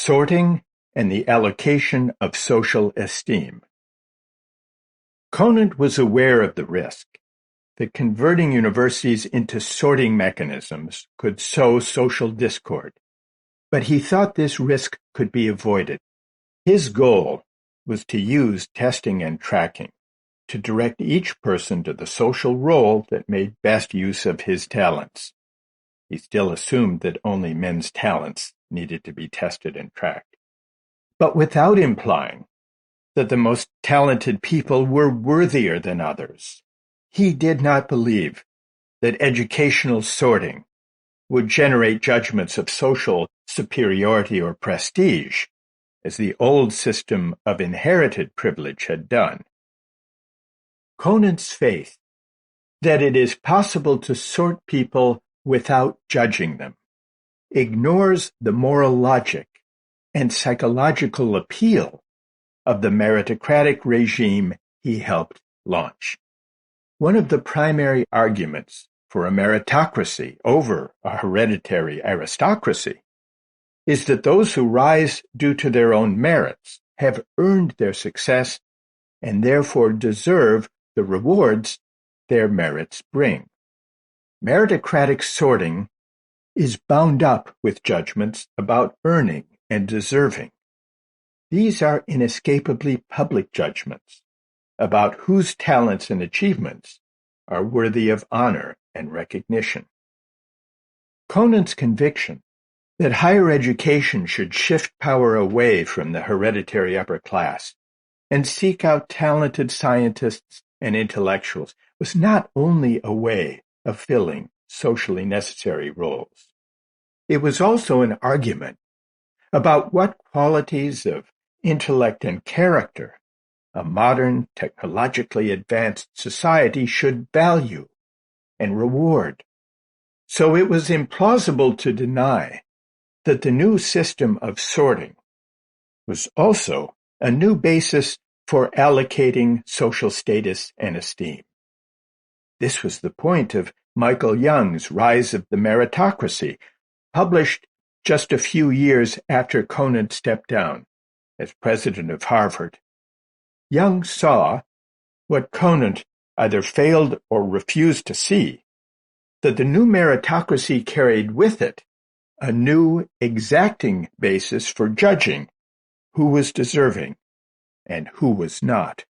Sorting and the Allocation of Social Esteem. Conant was aware of the risk that converting universities into sorting mechanisms could sow social discord, but he thought this risk could be avoided. His goal was to use testing and tracking to direct each person to the social role that made best use of his talents. He still assumed that only men's talents needed to be tested and tracked, but without implying that the most talented people were worthier than others. He did not believe that educational sorting would generate judgments of social superiority or prestige, as the old system of inherited privilege had done. Conant's faith that it is possible to sort people without judging them ignores the moral logic and psychological appeal of the meritocratic regime he helped launch. One of the primary arguments for a meritocracy over a hereditary aristocracy is that those who rise due to their own merits have earned their success and therefore deserve the rewards their merits bring. Meritocratic sorting is bound up with judgments about earning and deserving. These are inescapably public judgments about whose talents and achievements are worthy of honor and recognition. Conant's conviction that higher education should shift power away from the hereditary upper class and seek out talented scientists and intellectuals was not only a way of filling socially necessary roles. It was also an argument about what qualities of intellect and character a modern, technologically advanced society should value and reward. So it was implausible to deny that the new system of sorting was also a new basis for allocating social status and esteem. This was the point of Michael Young's Rise of the Meritocracy, published just a few years after Conant stepped down as president of Harvard. Young saw, what Conant either failed or refused to see, that the new meritocracy carried with it a new exacting basis for judging who was deserving and who was not.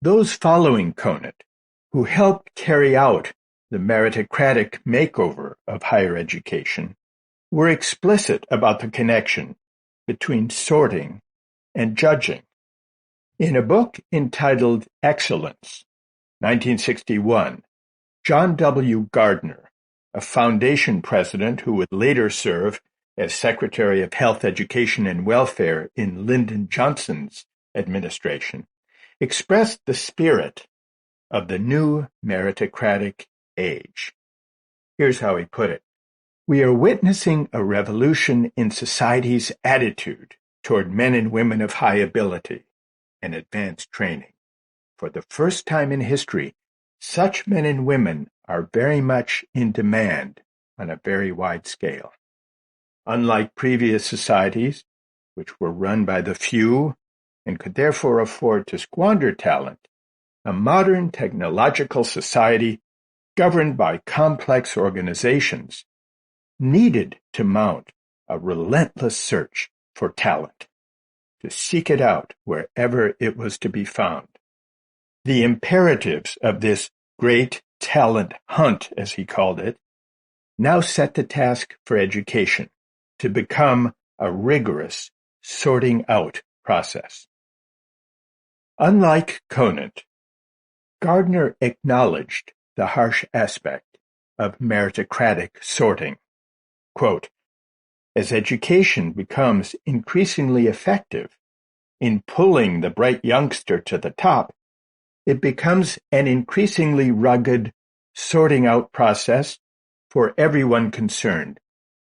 Those following Conant, who helped carry out the meritocratic makeover of higher education, were explicit about the connection between sorting and judging. In a book entitled Excellence, 1961, John W. Gardner, a foundation president who would later serve as Secretary of Health, Education, and Welfare in Lyndon Johnson's administration, expressed the spirit of the new meritocratic age. Here's how he put it. We are witnessing a revolution in society's attitude toward men and women of high ability and advanced training. For the first time in history, such men and women are very much in demand on a very wide scale. Unlike previous societies, which were run by the few and could therefore afford to squander talent, a modern technological society governed by complex organizations needed to mount a relentless search for talent, to seek it out wherever it was to be found. The imperatives of this great talent hunt, as he called it, now set the task for education to become a rigorous sorting out process. Unlike Conant, Gardner acknowledged the harsh aspect of meritocratic sorting. Quote, as education becomes increasingly effective in pulling the bright youngster to the top, it becomes an increasingly rugged sorting out process for everyone concerned.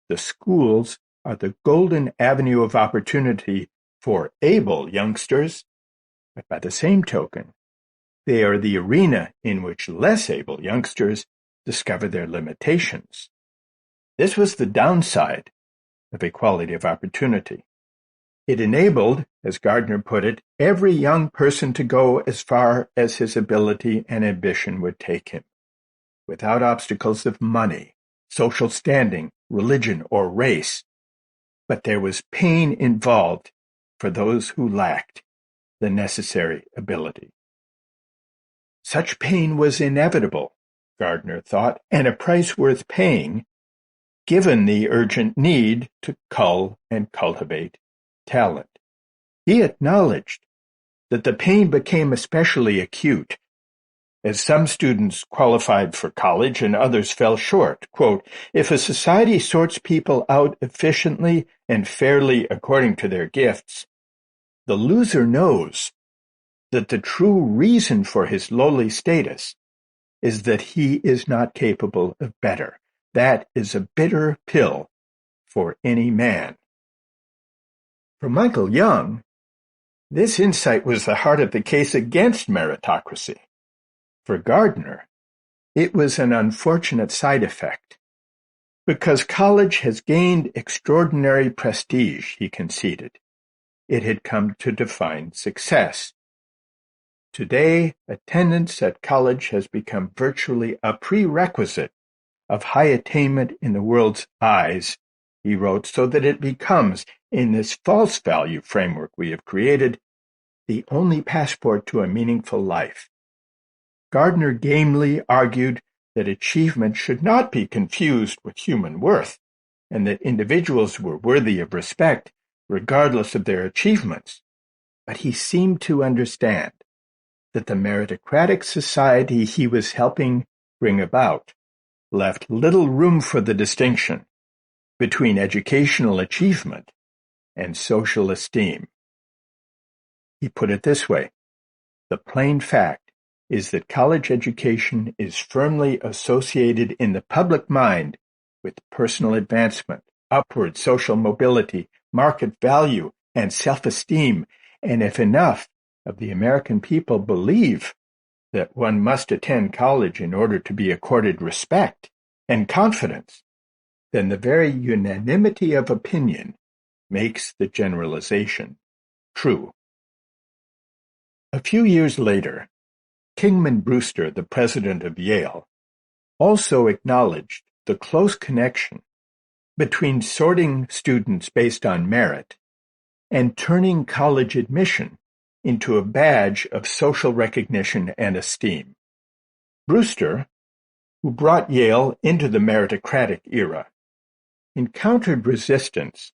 The schools are the golden avenue of opportunity for able youngsters, but by the same token, they are the arena in which less able youngsters discover their limitations. This was the downside of equality of opportunity. It enabled, as Gardner put it, every young person to go as far as his ability and ambition would take him, without obstacles of money, social standing, religion, or race. But there was pain involved for those who lacked the necessary ability. Such pain was inevitable, Gardner thought, and a price worth paying, given the urgent need to cull and cultivate talent. He acknowledged that the pain became especially acute as some students qualified for college and others fell short. Quote, "If a society sorts people out efficiently and fairly according to their gifts, the loser knows that the true reason for his lowly status is that he is not capable of better. That is a bitter pill for any man." For Michael Young, this insight was the heart of the case against meritocracy. For Gardner, it was an unfortunate side effect. Because college has gained extraordinary prestige, he conceded, it had come to define success. Today, attendance at college has become virtually a prerequisite of high attainment in the world's eyes, he wrote, so that it becomes, in this false value framework we have created, the only passport to a meaningful life. Gardner gamely argued that achievement should not be confused with human worth, and that individuals were worthy of respect regardless of their achievements. But he seemed to understand that the meritocratic society he was helping bring about left little room for the distinction between educational achievement and social esteem. He put it this way: the plain fact is that college education is firmly associated in the public mind with personal advancement, upward social mobility, market value, and self-esteem, and if enough of the American people believe that one must attend college in order to be accorded respect and confidence, then the very unanimity of opinion makes the generalization true. A few years later, Kingman Brewster, the president of Yale, also acknowledged the close connection between sorting students based on merit and turning college admission into a badge of social recognition and esteem. Brewster, who brought Yale into the meritocratic era, encountered resistance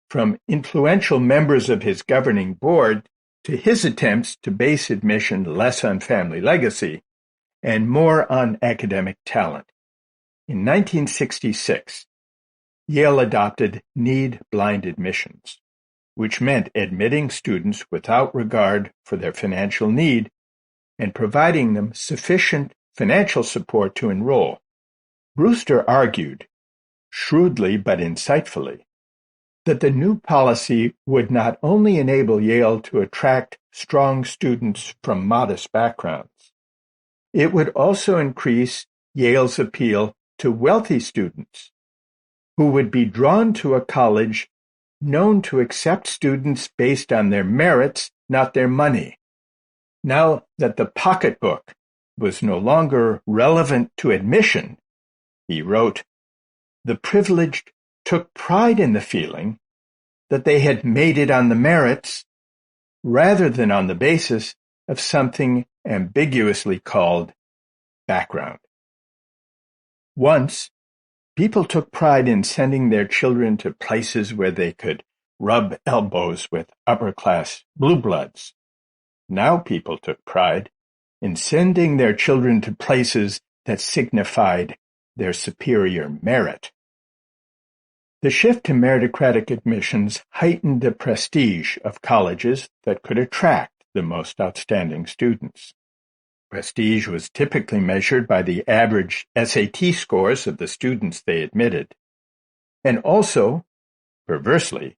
from influential members of his governing board to his attempts to base admission less on family legacy and more on academic talent. In 1966, Yale adopted need-blind admissions, which meant admitting students without regard for their financial need and providing them sufficient financial support to enroll. Brewster argued, shrewdly but insightfully, that the new policy would not only enable Yale to attract strong students from modest backgrounds, it would also increase Yale's appeal to wealthy students who would be drawn to a college known to accept students based on their merits, not their money. Now that the pocketbook was no longer relevant to admission, he wrote, the privileged took pride in the feeling that they had made it on the merits rather than on the basis of something ambiguously called background. Once, people took pride in sending their children to places where they could rub elbows with upper-class blue bloods. Now people took pride in sending their children to places that signified their superior merit. The shift to meritocratic admissions heightened the prestige of colleges that could attract the most outstanding students. Prestige was typically measured by the average SAT scores of the students they admitted, and also, perversely,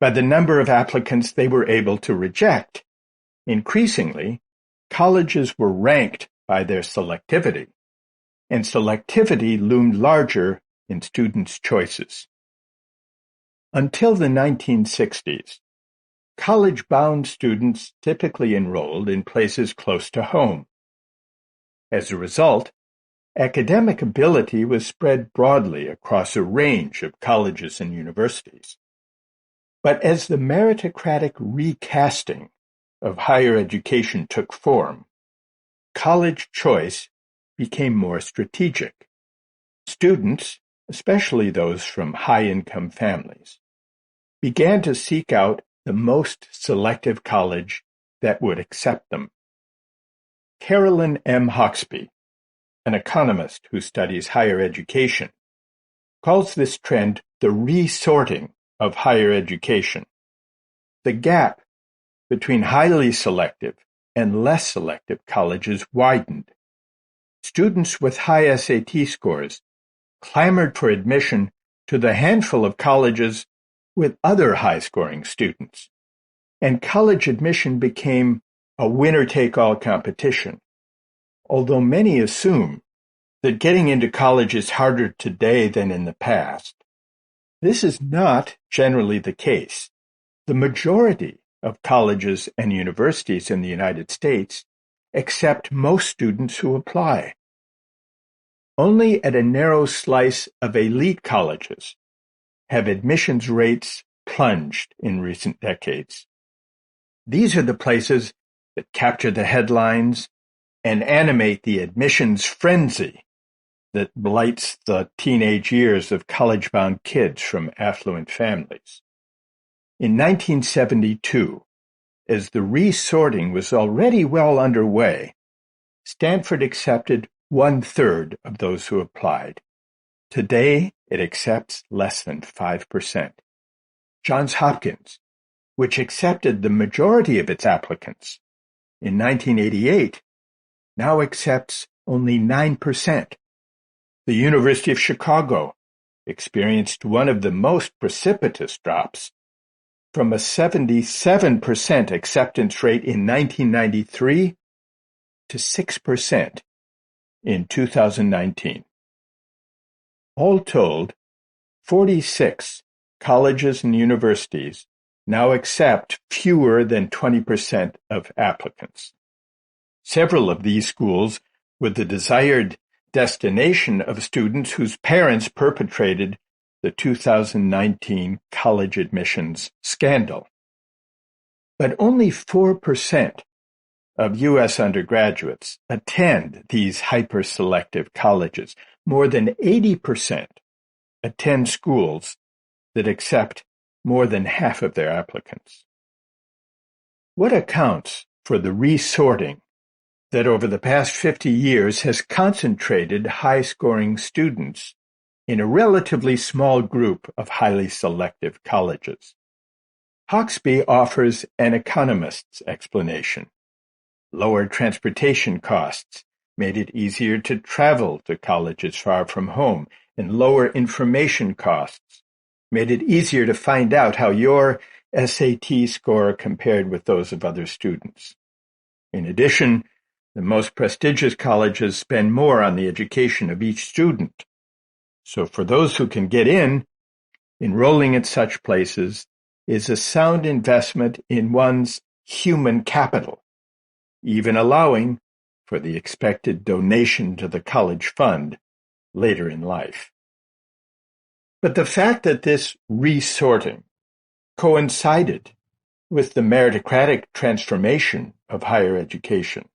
by the number of applicants they were able to reject. Increasingly, colleges were ranked by their selectivity, and selectivity loomed larger in students' choices. Until the 1960s, college-bound students typically enrolled in places close to home. As a result, academic ability was spread broadly across a range of colleges and universities. But as the meritocratic recasting of higher education took form, college choice became more strategic. Students, especially those from high-income families, began to seek out the most selective college that would accept them. Carolyn M. Hawksby, an economist who studies higher education, calls this trend the resorting of higher education. The gap between highly selective and less selective colleges widened. Students with high SAT scores clamored for admission to the handful of colleges with other high-scoring students, and college admission became a winner-take-all competition. Although many assume that getting into college is harder today than in the past, this is not generally the case. The majority of colleges and universities in the United States accept most students who apply. Only at a narrow slice of elite colleges have admissions rates plunged in recent decades. These are the places that capture the headlines and animate the admissions frenzy that blights the teenage years of college-bound kids from affluent families. In 1972, as the resorting was already well underway, Stanford accepted 1/3 of those who applied. Today, it accepts less than 5%. Johns Hopkins, which accepted the majority of its applicants in 1988, now accepts only 9%. The University of Chicago experienced one of the most precipitous drops, from a 77% acceptance rate in 1993 to 6% in 2019. All told, 46 colleges and universities now accept fewer than 20% of applicants. Several of these schools were the desired destination of students whose parents perpetrated the 2019 college admissions scandal. But only 4% of U.S. undergraduates attend these hyper-selective colleges. More than 80% attend schools that accept more than half of their applicants. What accounts for the resorting that over the past 50 years has concentrated high-scoring students in a relatively small group of highly selective colleges? Hawksby offers an economist's explanation. Lower transportation costs made it easier to travel to colleges far from home, and lower information costs made it easier to find out how your SAT score compared with those of other students. In addition, the most prestigious colleges spend more on the education of each student. So for those who can get in, enrolling at such places is a sound investment in one's human capital, even allowing for the expected donation to the college fund later in life. But the fact that this resorting coincided with the meritocratic transformation of higher education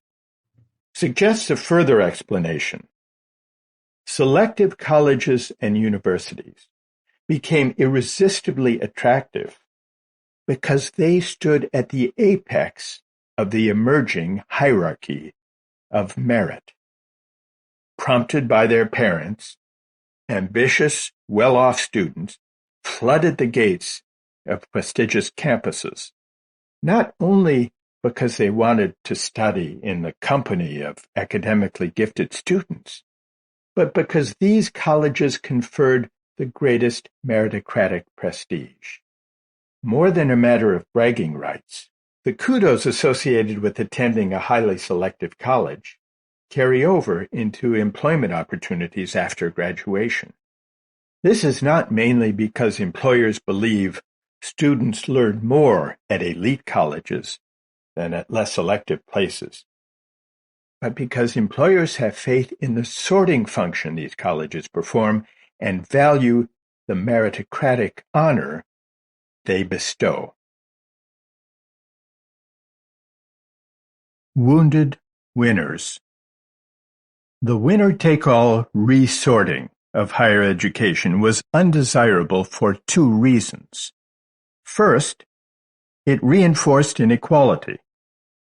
suggests a further explanation. Selective colleges and universities became irresistibly attractive because they stood at the apex of the emerging hierarchy of merit. Prompted by their parents, ambitious, well-off students flooded the gates of prestigious campuses, not only because they wanted to study in the company of academically gifted students, but because these colleges conferred the greatest meritocratic prestige. More than a matter of bragging rights, the kudos associated with attending a highly selective college carry over into employment opportunities after graduation. This is not mainly because employers believe students learn more at elite colleges than at less selective places, but because employers have faith in the sorting function these colleges perform and value the meritocratic honor they bestow. Wounded winners. The winner-take-all resorting of higher education was undesirable for two reasons. First, it reinforced inequality,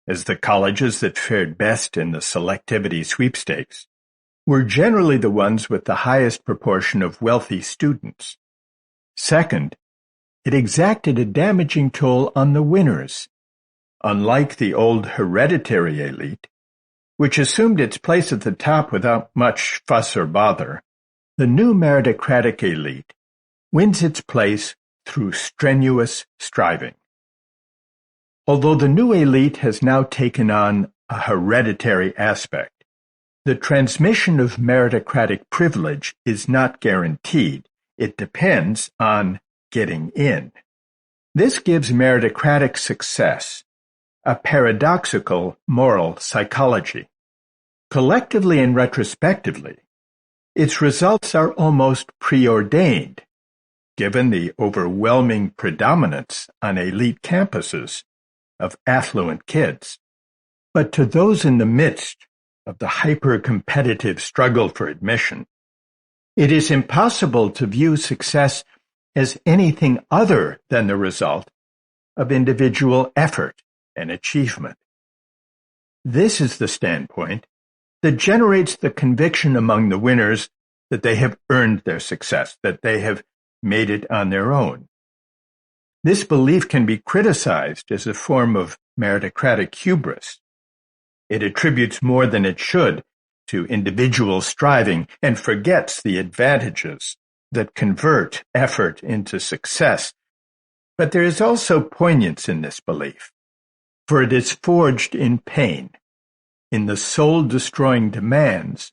as the colleges that fared best in the selectivity sweepstakes were generally the ones with the highest proportion of wealthy students. Second, it exacted a damaging toll on the winners. Unlike the old hereditary elite, which assumed its place at the top without much fuss or bother, the new meritocratic elite wins its place through strenuous striving. Although the new elite has now taken on a hereditary aspect, the transmission of meritocratic privilege is not guaranteed. It depends on getting in. This gives meritocratic success a paradoxical moral psychology. Collectively and retrospectively, its results are almost preordained, given the overwhelming predominance on elite campuses of affluent kids. But to those in the midst of the hyper-competitive struggle for admission, it is impossible to view success as anything other than the result of individual effort and achievement. This is the standpoint that generates the conviction among the winners that they have earned their success, that they have made it on their own. This belief can be criticized as a form of meritocratic hubris. It attributes more than it should to individual striving and forgets the advantages that convert effort into success. But there is also poignance in this belief, for it is forged in pain, in the soul-destroying demands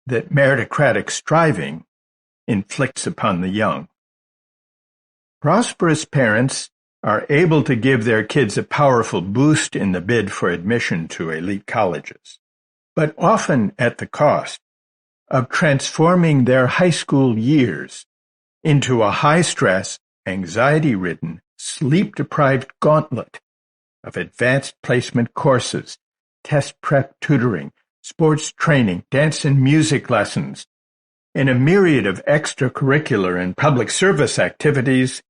that meritocratic striving inflicts upon the young. Prosperous parents are able to give their kids a powerful boost in the bid for admission to elite colleges, but often at the cost of transforming their high school years into a high-stress, anxiety-ridden, sleep-deprived gauntlet of advanced placement courses, test prep tutoring, sports training, dance and music lessons, and a myriad of extracurricular and public service activities,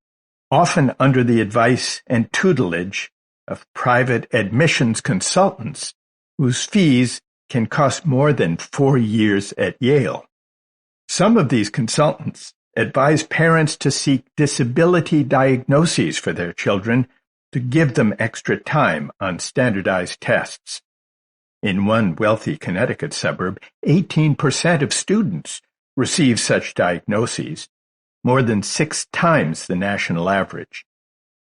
often under the advice and tutelage of private admissions consultants whose fees can cost more than 4 years at Yale. Some of these consultants advise parents to seek disability diagnoses for their children to give them extra time on standardized tests. In one wealthy Connecticut suburb, 18% of students receive such diagnoses, more than 6 times the national average.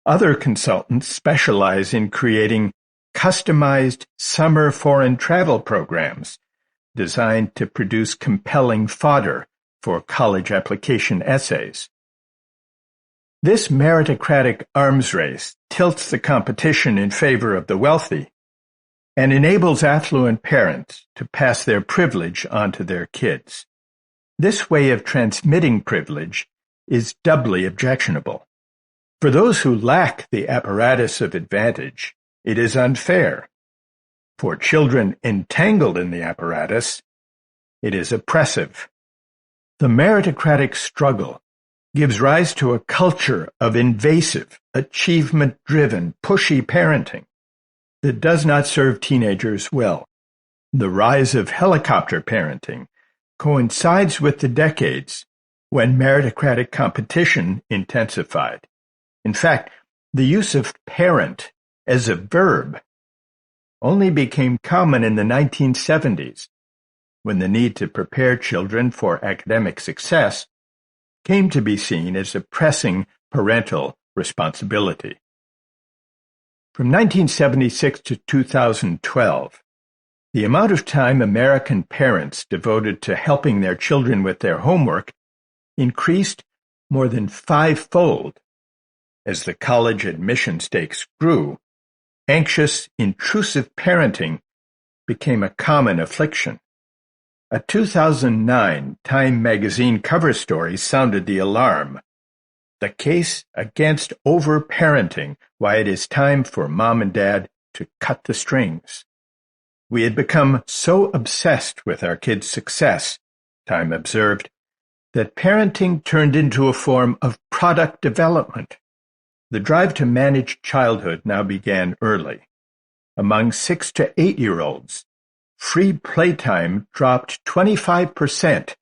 Other consultants specialize in creating customized summer foreign travel programs designed to produce compelling fodder for college application essays. This meritocratic arms race tilts the competition in favor of the wealthy and enables affluent parents to pass their privilege on to their kids. This way of transmitting privilege is doubly objectionable. For those who lack the apparatus of advantage, it is unfair. For children entangled in the apparatus, it is oppressive. The meritocratic struggle gives rise to a culture of invasive, achievement-driven, pushy parenting that does not serve teenagers well. The rise of helicopter parenting coincides with the decades when meritocratic competition intensified. In fact, the use of parent as a verb only became common in the 1970s, when the need to prepare children for academic success came to be seen as a pressing parental responsibility. From 1976 to 2012, the amount of time American parents devoted to helping their children with their homework increased more than fivefold. As the college admission stakes grew, anxious, intrusive parenting became a common affliction. A 2009 Time magazine cover story sounded the alarm. The case against overparenting, why it is time for mom and dad to cut the strings. We had become so obsessed with our kids' success, Time observed, that parenting turned into a form of product development. The drive to manage childhood now began early. Among 6 to 8-year-olds, free playtime dropped 25%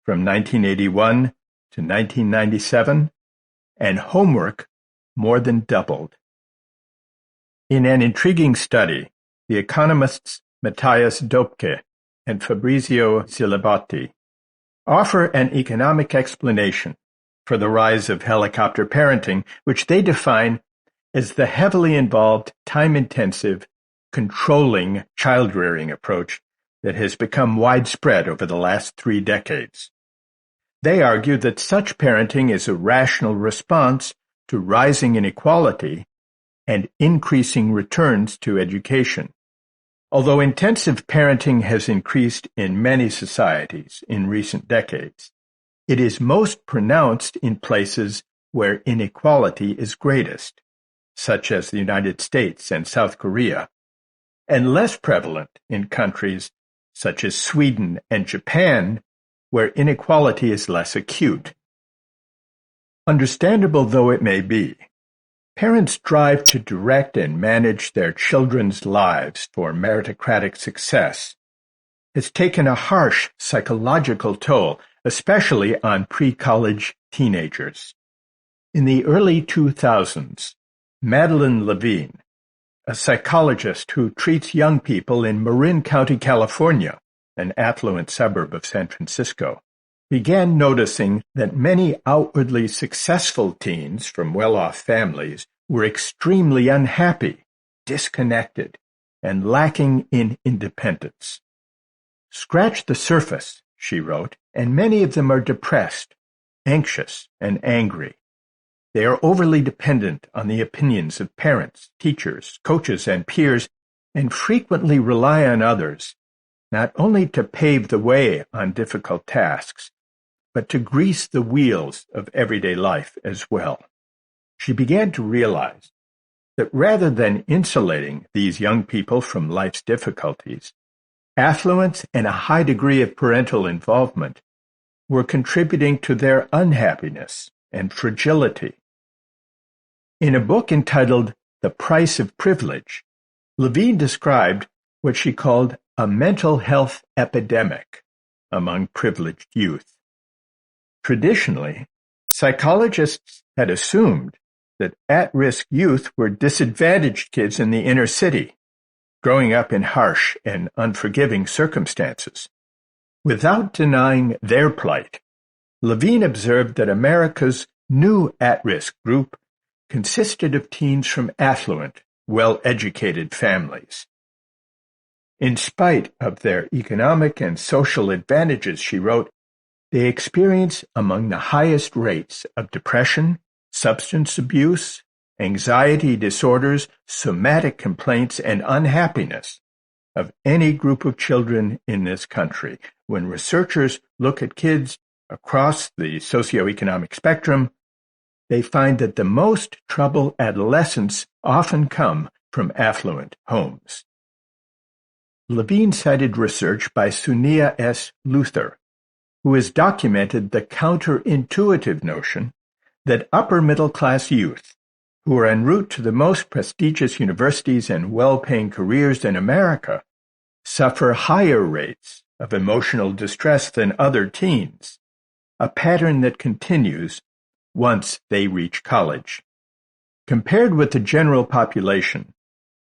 from 1981 to 1997, and homework more than doubled. In an intriguing study, the economists Matthias Dopke and Fabrizio Zilibotti offer an economic explanation for the rise of helicopter parenting, which they define as the heavily involved, time-intensive, controlling child-rearing approach that has become widespread over the last 3 decades. They argue that such parenting is a rational response to rising inequality and increasing returns to education. Although intensive parenting has increased in many societies in recent decades, it is most pronounced in places where inequality is greatest, such as the United States and South Korea, and less prevalent in countries such as Sweden and Japan, where inequality is less acute. Understandable though it may be, parents strive to direct and manage their children's lives for meritocratic success has taken a harsh psychological toll, especially on pre-college teenagers. In the early 2000s, Madeline Levine, a psychologist who treats young people in Marin County, California, an affluent suburb of San Francisco, began noticing that many outwardly successful teens from well-off families were extremely unhappy, disconnected, and lacking in independence. Scratch the surface, she wrote, and many of them are depressed, anxious, and angry. They are overly dependent on the opinions of parents, teachers, coaches, and peers, and frequently rely on others, not only to pave the way on difficult tasks, but to grease the wheels of everyday life as well. She began to realize that rather than insulating these young people from life's difficulties, affluence and a high degree of parental involvement were contributing to their unhappiness and fragility. In a book entitled The Price of Privilege, Levine described what she called a mental health epidemic among privileged youth. Traditionally, psychologists had assumed that at-risk youth were disadvantaged kids in the inner city, growing up in harsh and unforgiving circumstances. Without denying their plight, Levine observed that America's new at-risk group consisted of teens from affluent, well-educated families. In spite of their economic and social advantages, she wrote, they experience among the highest rates of depression, substance abuse, anxiety disorders, somatic complaints, and unhappiness of any group of children in this country. When researchers look at kids across the socioeconomic spectrum, they find that the most troubled adolescents often come from affluent homes. Levine cited research by Sunia S. Luther, who has documented the counterintuitive notion that upper-middle-class youth, who are en route to the most prestigious universities and well-paying careers in America, suffer higher rates of emotional distress than other teens, a pattern that continues once they reach college. Compared with the general population,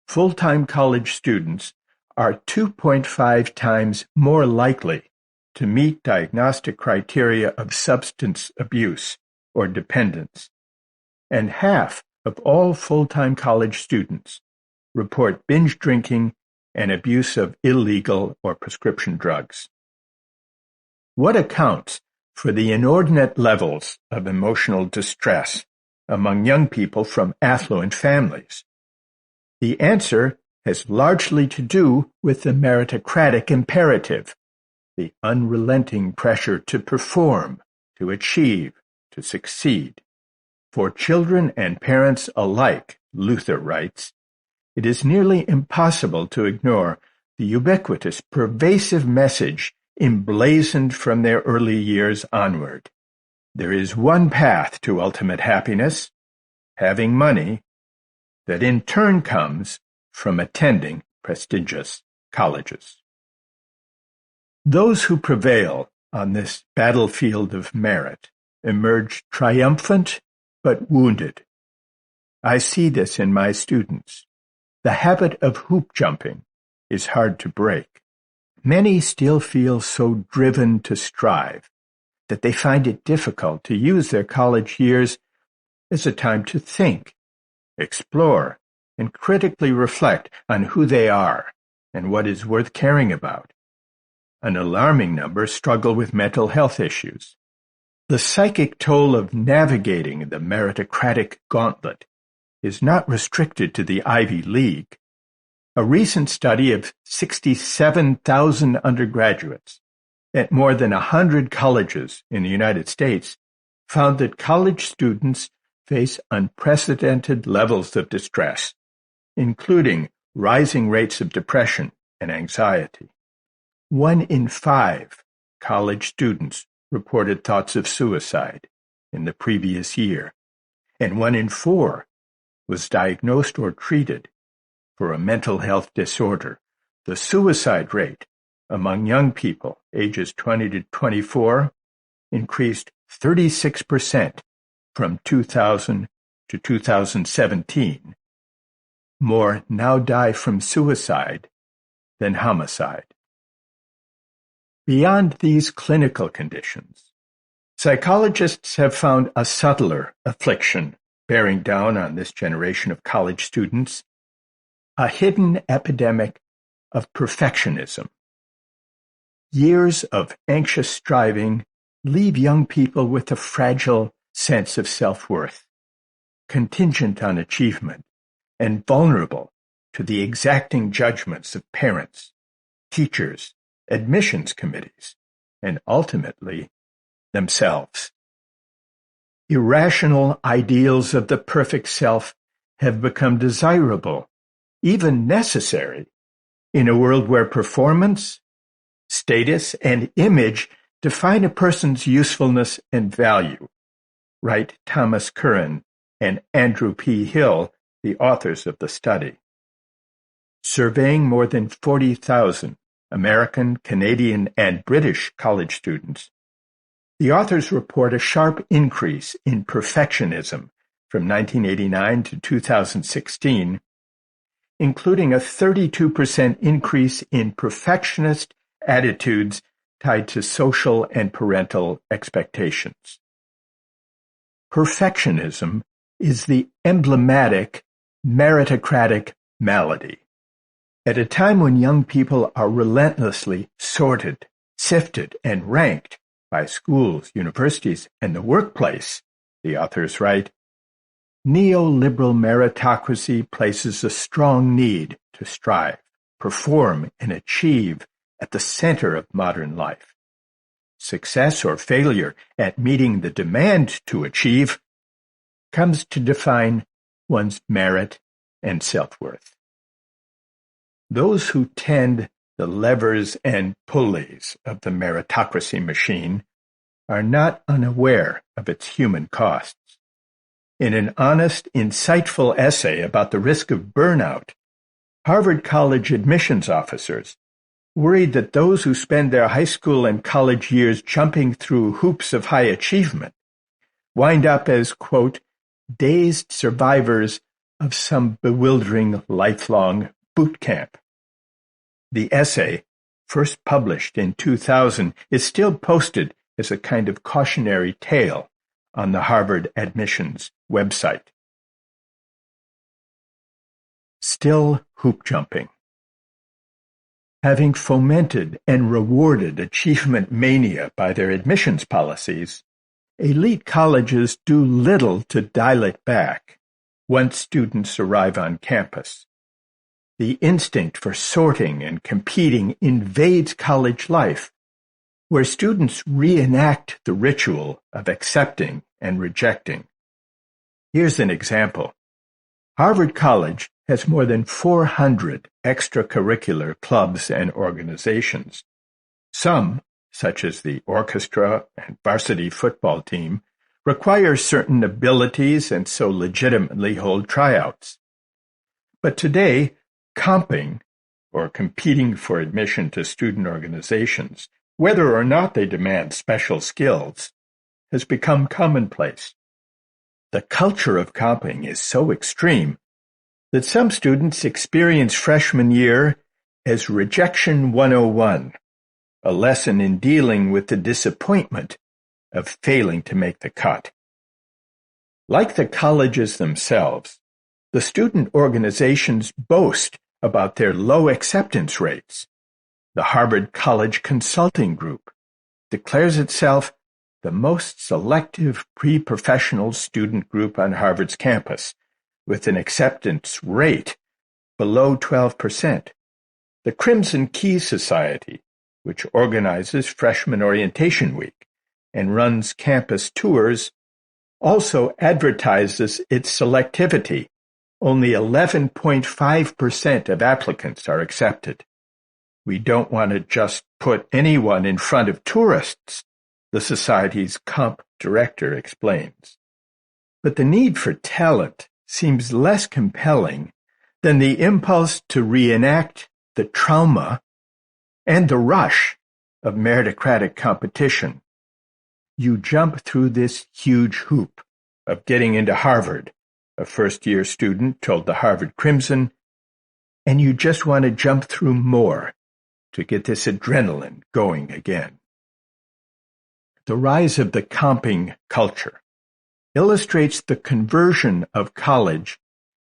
full-time college students are 2.5 times more likely to meet diagnostic criteria of substance abuse or dependence, and half of all full-time college students report binge drinking and abuse of illegal or prescription drugs. What accounts for the inordinate levels of emotional distress among young people from affluent families? The answer has largely to do with the meritocratic imperative, the unrelenting pressure to perform, to achieve, to succeed. For children and parents alike, Luther writes, it is nearly impossible to ignore the ubiquitous, pervasive message emblazoned from their early years onward. There is one path to ultimate happiness, having money, that in turn comes from attending prestigious colleges. Those who prevail on this battlefield of merit emerge triumphant but wounded. I see this in my students. The habit of hoop jumping is hard to break. Many still feel so driven to strive that they find it difficult to use their college years as a time to think, explore, and critically reflect on who they are and what is worth caring about. An alarming number struggle with mental health issues. The psychic toll of navigating the meritocratic gauntlet is not restricted to the Ivy League. A recent study of 67,000 undergraduates at more than 100 colleges in the United States found that college students face unprecedented levels of distress, including rising rates of depression and anxiety. 1 in 5 college students reported thoughts of suicide in the previous year, and 1 in 4 was diagnosed or treated for a mental health disorder. The suicide rate among young people ages 20 to 24 increased 36% from 2000 to 2017. More now die from suicide than homicide. Beyond these clinical conditions, psychologists have found a subtler affliction bearing down on this generation of college students, a hidden epidemic of perfectionism. Years of anxious striving leave young people with a fragile sense of self-worth, contingent on achievement, and vulnerable to the exacting judgments of parents, teachers, admissions committees, and ultimately themselves. Irrational ideals of the perfect self have become desirable, even necessary, in a world where performance, status, and image define a person's usefulness and value, write Thomas Curran and Andrew P. Hill, the authors of the study. Surveying more than 40,000 American, Canadian, and British college students, the authors report a sharp increase in perfectionism from 1989 to 2016, including a 32% increase in perfectionist attitudes tied to social and parental expectations. Perfectionism is the emblematic meritocratic malady. At a time when young people are relentlessly sorted, sifted, and ranked by schools, universities, and the workplace, the authors write, neoliberal meritocracy places a strong need to strive, perform, and achieve at the center of modern life. Success or failure at meeting the demand to achieve comes to define one's merit and self-worth. Those who tend the levers and pulleys of the meritocracy machine are not unaware of its human costs. In an honest, insightful essay about the risk of burnout, Harvard College admissions officers worried that those who spend their high school and college years jumping through hoops of high achievement wind up as, quote, dazed survivors of some bewildering lifelong boot camp. The essay, first published in 2000, is still posted as a kind of cautionary tale on the Harvard admissions website. Still hoop jumping. Having fomented and rewarded achievement mania by their admissions policies, elite colleges do little to dial it back once students arrive on campus. The instinct for sorting and competing invades college life, where students reenact the ritual of accepting and rejecting. Here's an example. Harvard College has more than 400 extracurricular clubs and organizations. Some, such as the orchestra and varsity football team, require certain abilities and so legitimately hold tryouts. But today, comping, or competing for admission to student organizations, whether or not they demand special skills, has become commonplace. The culture of comping is so extreme that some students experience freshman year as Rejection 101, a lesson in dealing with the disappointment of failing to make the cut. Like the colleges themselves, the student organizations boast about their low acceptance rates. The Harvard College Consulting Group declares itself the most selective pre-professional student group on Harvard's campus, with an acceptance rate below 12%. The Crimson Key Society, which organizes Freshman Orientation Week and runs campus tours, also advertises its selectivity. Only 11.5% of applicants are accepted. We don't want to just put anyone in front of tourists, the Society's comp director explains. But the need for talent seems less compelling than the impulse to reenact the trauma and the rush of meritocratic competition. You jump through this huge hoop of getting into Harvard, a first-year student told the Harvard Crimson, and you just want to jump through more to get this adrenaline going again. The rise of the comping culture illustrates the conversion of college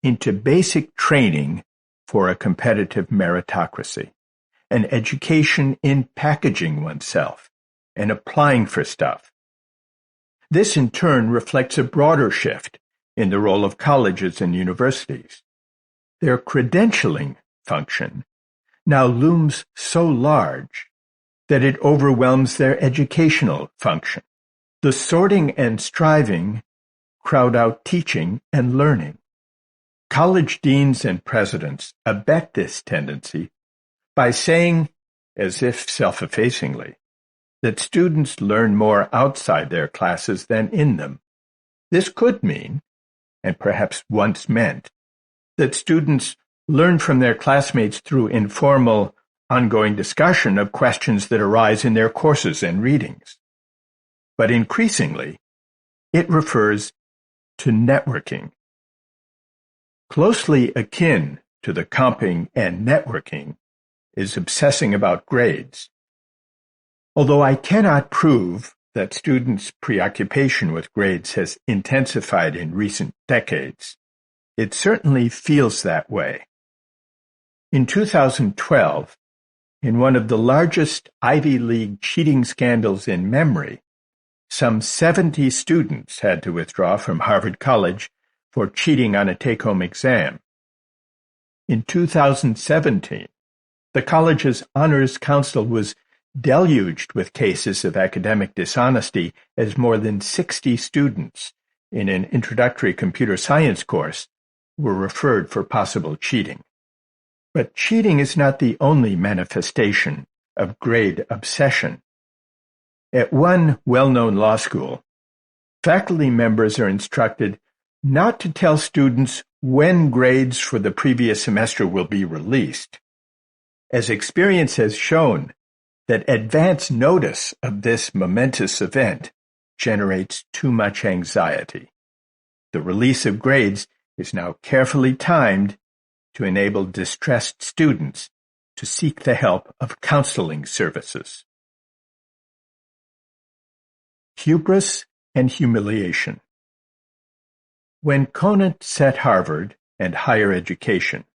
into basic training for a competitive meritocracy, an education in packaging oneself and applying for stuff. This in turn reflects a broader shift in the role of colleges and universities. Their credentialing function now looms so large that it overwhelms their educational function. The sorting and striving crowd out teaching and learning. College deans and presidents abet this tendency by saying, as if self-effacingly, that students learn more outside their classes than in them. This could mean, and perhaps once meant, that students learn from their classmates through informal, ongoing discussion of questions that arise in their courses and readings. But increasingly, it refers to networking. Closely akin to the comping and networking is obsessing about grades. Although I cannot prove that students' preoccupation with grades has intensified in recent decades, it certainly feels that way. In 2012, in one of the largest Ivy League cheating scandals in memory, some 70 students had to withdraw from Harvard College for cheating on a take-home exam. In 2017, the college's Honors Council was deluged with cases of academic dishonesty as more than 60 students in an introductory computer science course were referred for possible cheating. But cheating is not the only manifestation of grade obsession. At one well-known law school, faculty members are instructed not to tell students when grades for the previous semester will be released, as experience has shown that advance notice of this momentous event generates too much anxiety. The release of grades is now carefully timed to enable distressed students to seek the help of counseling services. Hubris and humiliation. When Conant set Harvard and higher education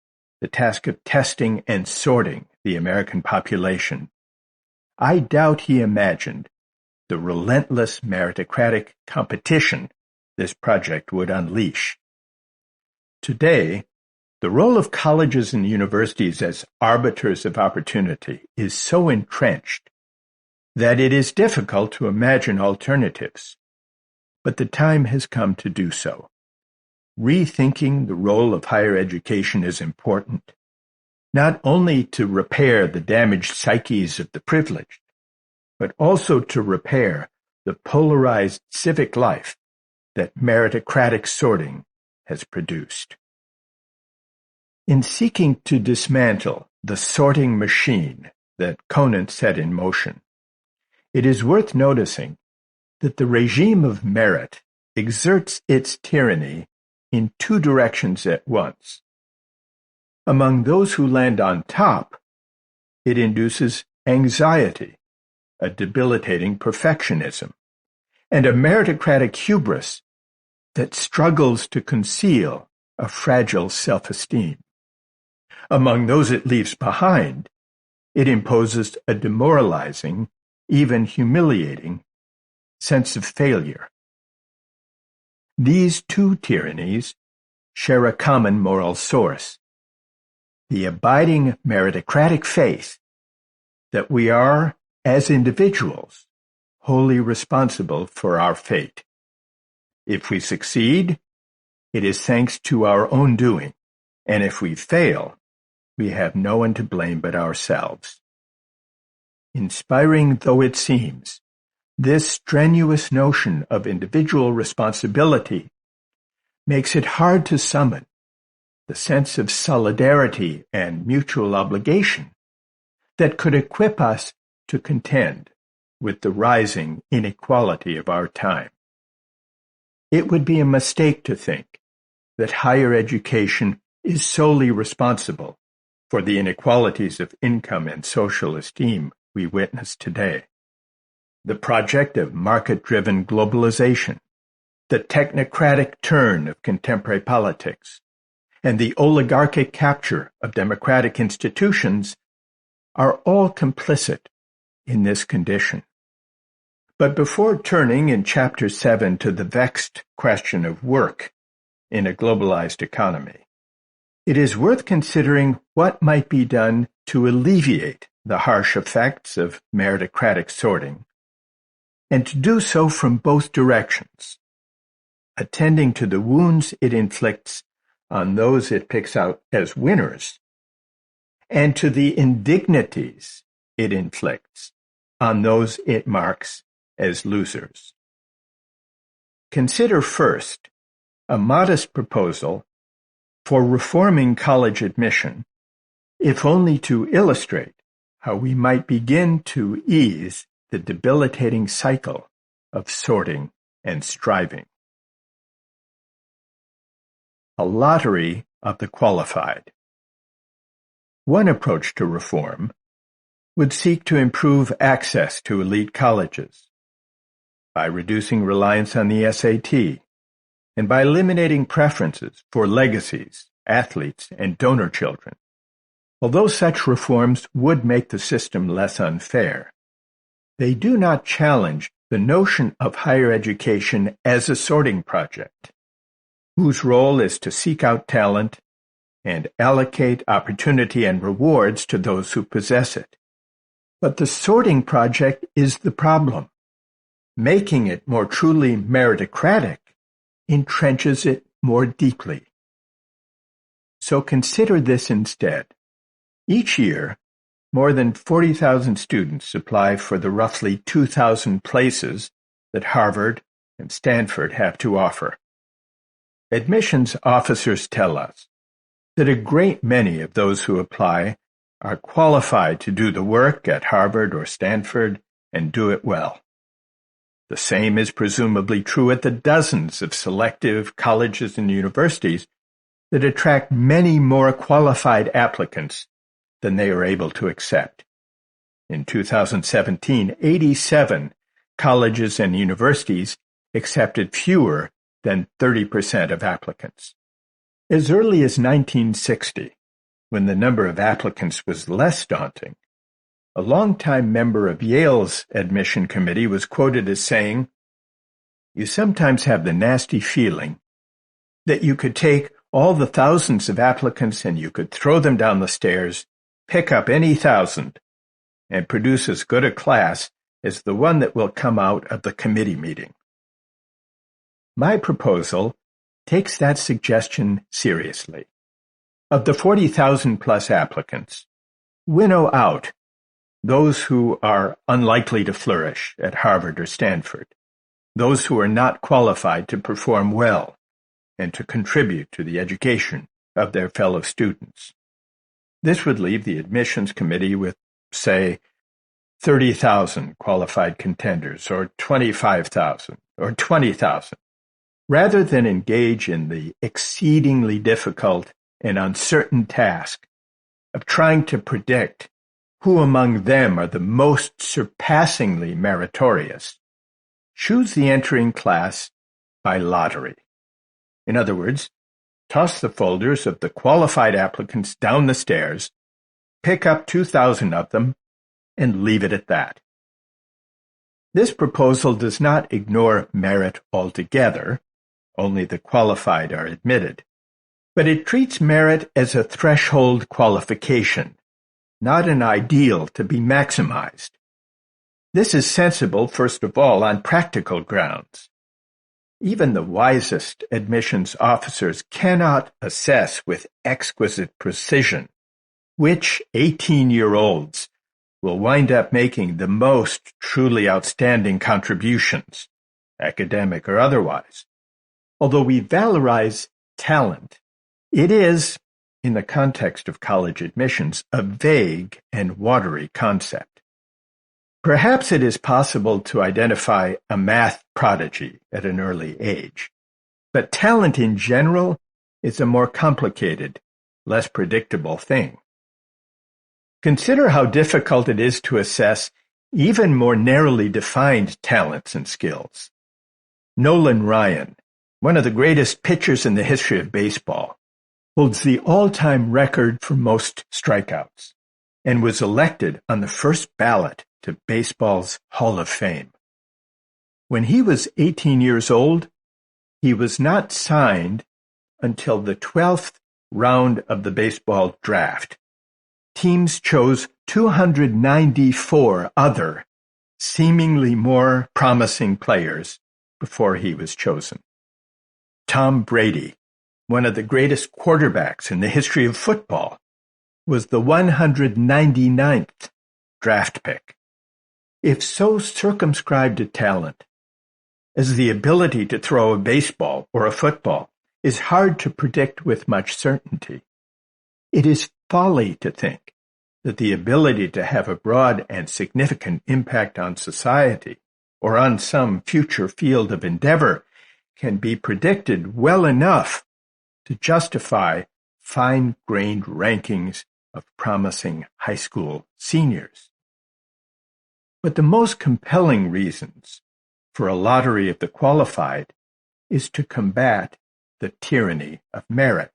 the task of testing and sorting the American population, I doubt he imagined the relentless meritocratic competition this project would unleash. Today, the role of colleges and universities as arbiters of opportunity is so entrenched that it is difficult to imagine alternatives. But the time has come to do so. Rethinking the role of higher education is important, not only to repair the damaged psyches of the privileged, but also to repair the polarized civic life that meritocratic sorting has produced. In seeking to dismantle the sorting machine that Conant set in motion, it is worth noticing that the regime of merit exerts its tyranny in two directions at once. Among those who land on top, it induces anxiety, a debilitating perfectionism, and a meritocratic hubris that struggles to conceal a fragile self-esteem. Among those it leaves behind, it imposes a demoralizing, even humiliating, sense of failure. These two tyrannies share a common moral source: the abiding meritocratic faith that we are, as individuals, wholly responsible for our fate. If we succeed, it is thanks to our own doing, and if we fail, we have no one to blame but ourselves. Inspiring though it seems, this strenuous notion of individual responsibility makes it hard to summon the sense of solidarity and mutual obligation that could equip us to contend with the rising inequality of our time. It would be a mistake to think that higher education is solely responsible for the inequalities of income and social esteem we witness today. The project of market-driven globalization, the technocratic turn of contemporary politics, and the oligarchic capture of democratic institutions are all complicit in this condition. But before turning in Chapter 7 to the vexed question of work in a globalized economy, it is worth considering what might be done to alleviate the harsh effects of meritocratic sorting, and to do so from both directions, attending to the wounds it inflicts on those it picks out as winners, and to the indignities it inflicts on those it marks as losers. Consider first a modest proposal for reforming college admission, if only to illustrate how we might begin to ease the debilitating cycle of sorting and striving. A lottery of the qualified. One approach to reform would seek to improve access to elite colleges by reducing reliance on the SAT and by eliminating preferences for legacies, athletes, and donor children. Although such reforms would make the system less unfair, they do not challenge the notion of higher education as a sorting project, whose role is to seek out talent and allocate opportunity and rewards to those who possess it. But the sorting project is the problem. Making it more truly meritocratic entrenches it more deeply. So consider this instead. Each year, more than 40,000 students apply for the roughly 2,000 places that Harvard and Stanford have to offer. Admissions officers tell us that a great many of those who apply are qualified to do the work at Harvard or Stanford and do it well. The same is presumably true at the dozens of selective colleges and universities that attract many more qualified applicants than they are able to accept. In 2017, 87 colleges and universities accepted fewer than 30% of applicants. As early as 1960, when the number of applicants was less daunting, a longtime member of Yale's admission committee was quoted as saying, "You sometimes have the nasty feeling that you could take all the thousands of applicants and you could throw them down the stairs, pick up any 1,000, and produce as good a class as the one that will come out of the committee meeting." My proposal takes that suggestion seriously. Of the 40,000 plus applicants, winnow out those who are unlikely to flourish at Harvard or Stanford, those who are not qualified to perform well and to contribute to the education of their fellow students. This would leave the admissions committee with, say, 30,000 qualified contenders, or 25,000, or 20,000, rather than engage in the exceedingly difficult and uncertain task of trying to predict who among them are the most surpassingly meritorious. Choose the entering class by lottery. In other words, toss the folders of the qualified applicants down the stairs, pick up 2,000 of them, and leave it at that. This proposal does not ignore merit altogether, only the qualified are admitted, but it treats merit as a threshold qualification, not an ideal to be maximized. This is sensible, first of all, on practical grounds. Even the wisest admissions officers cannot assess with exquisite precision which 18-year-olds will wind up making the most truly outstanding contributions, academic or otherwise. Although we valorize talent, it is, in the context of college admissions, a vague and watery concept. Perhaps it is possible to identify a math prodigy at an early age, but talent in general is a more complicated, less predictable thing. Consider how difficult it is to assess even more narrowly defined talents and skills. Nolan Ryan, one of the greatest pitchers in the history of baseball, holds the all-time record for most strikeouts and was elected on the first ballot to baseball's Hall of Fame. When he was 18 years old, he was not signed until the 12th round of the baseball draft. Teams chose 294 other, seemingly more promising players before he was chosen. Tom Brady, one of the greatest quarterbacks in the history of football, was the 199th draft pick. If so circumscribed a talent as the ability to throw a baseball or a football is hard to predict with much certainty, it is folly to think that the ability to have a broad and significant impact on society or on some future field of endeavor can be predicted well enough to justify fine-grained rankings of promising high school seniors. But the most compelling reasons for a lottery of the qualified is to combat the tyranny of merit.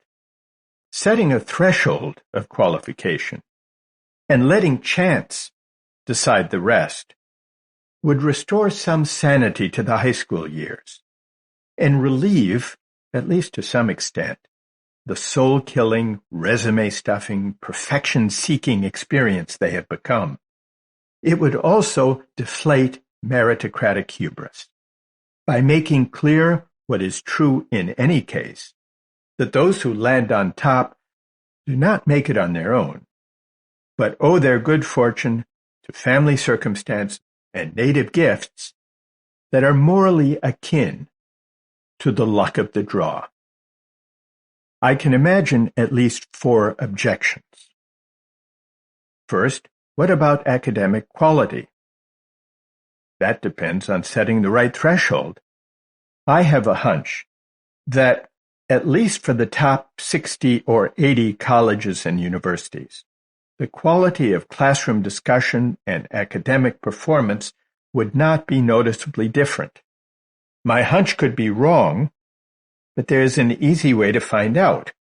Setting a threshold of qualification and letting chance decide the rest would restore some sanity to the high school years and relieve, at least to some extent, the soul-killing, resume-stuffing, perfection-seeking experience they have become. It would also deflate meritocratic hubris by making clear what is true in any case, that those who land on top do not make it on their own, but owe their good fortune to family circumstance and native gifts that are morally akin to the luck of the draw. I can imagine at least 4 objections. First, what about academic quality? That depends on setting the right threshold. I have a hunch that, at least for the top 60 or 80 colleges and universities, the quality of classroom discussion and academic performance would not be noticeably different. My hunch could be wrong, but there is an easy way to find out.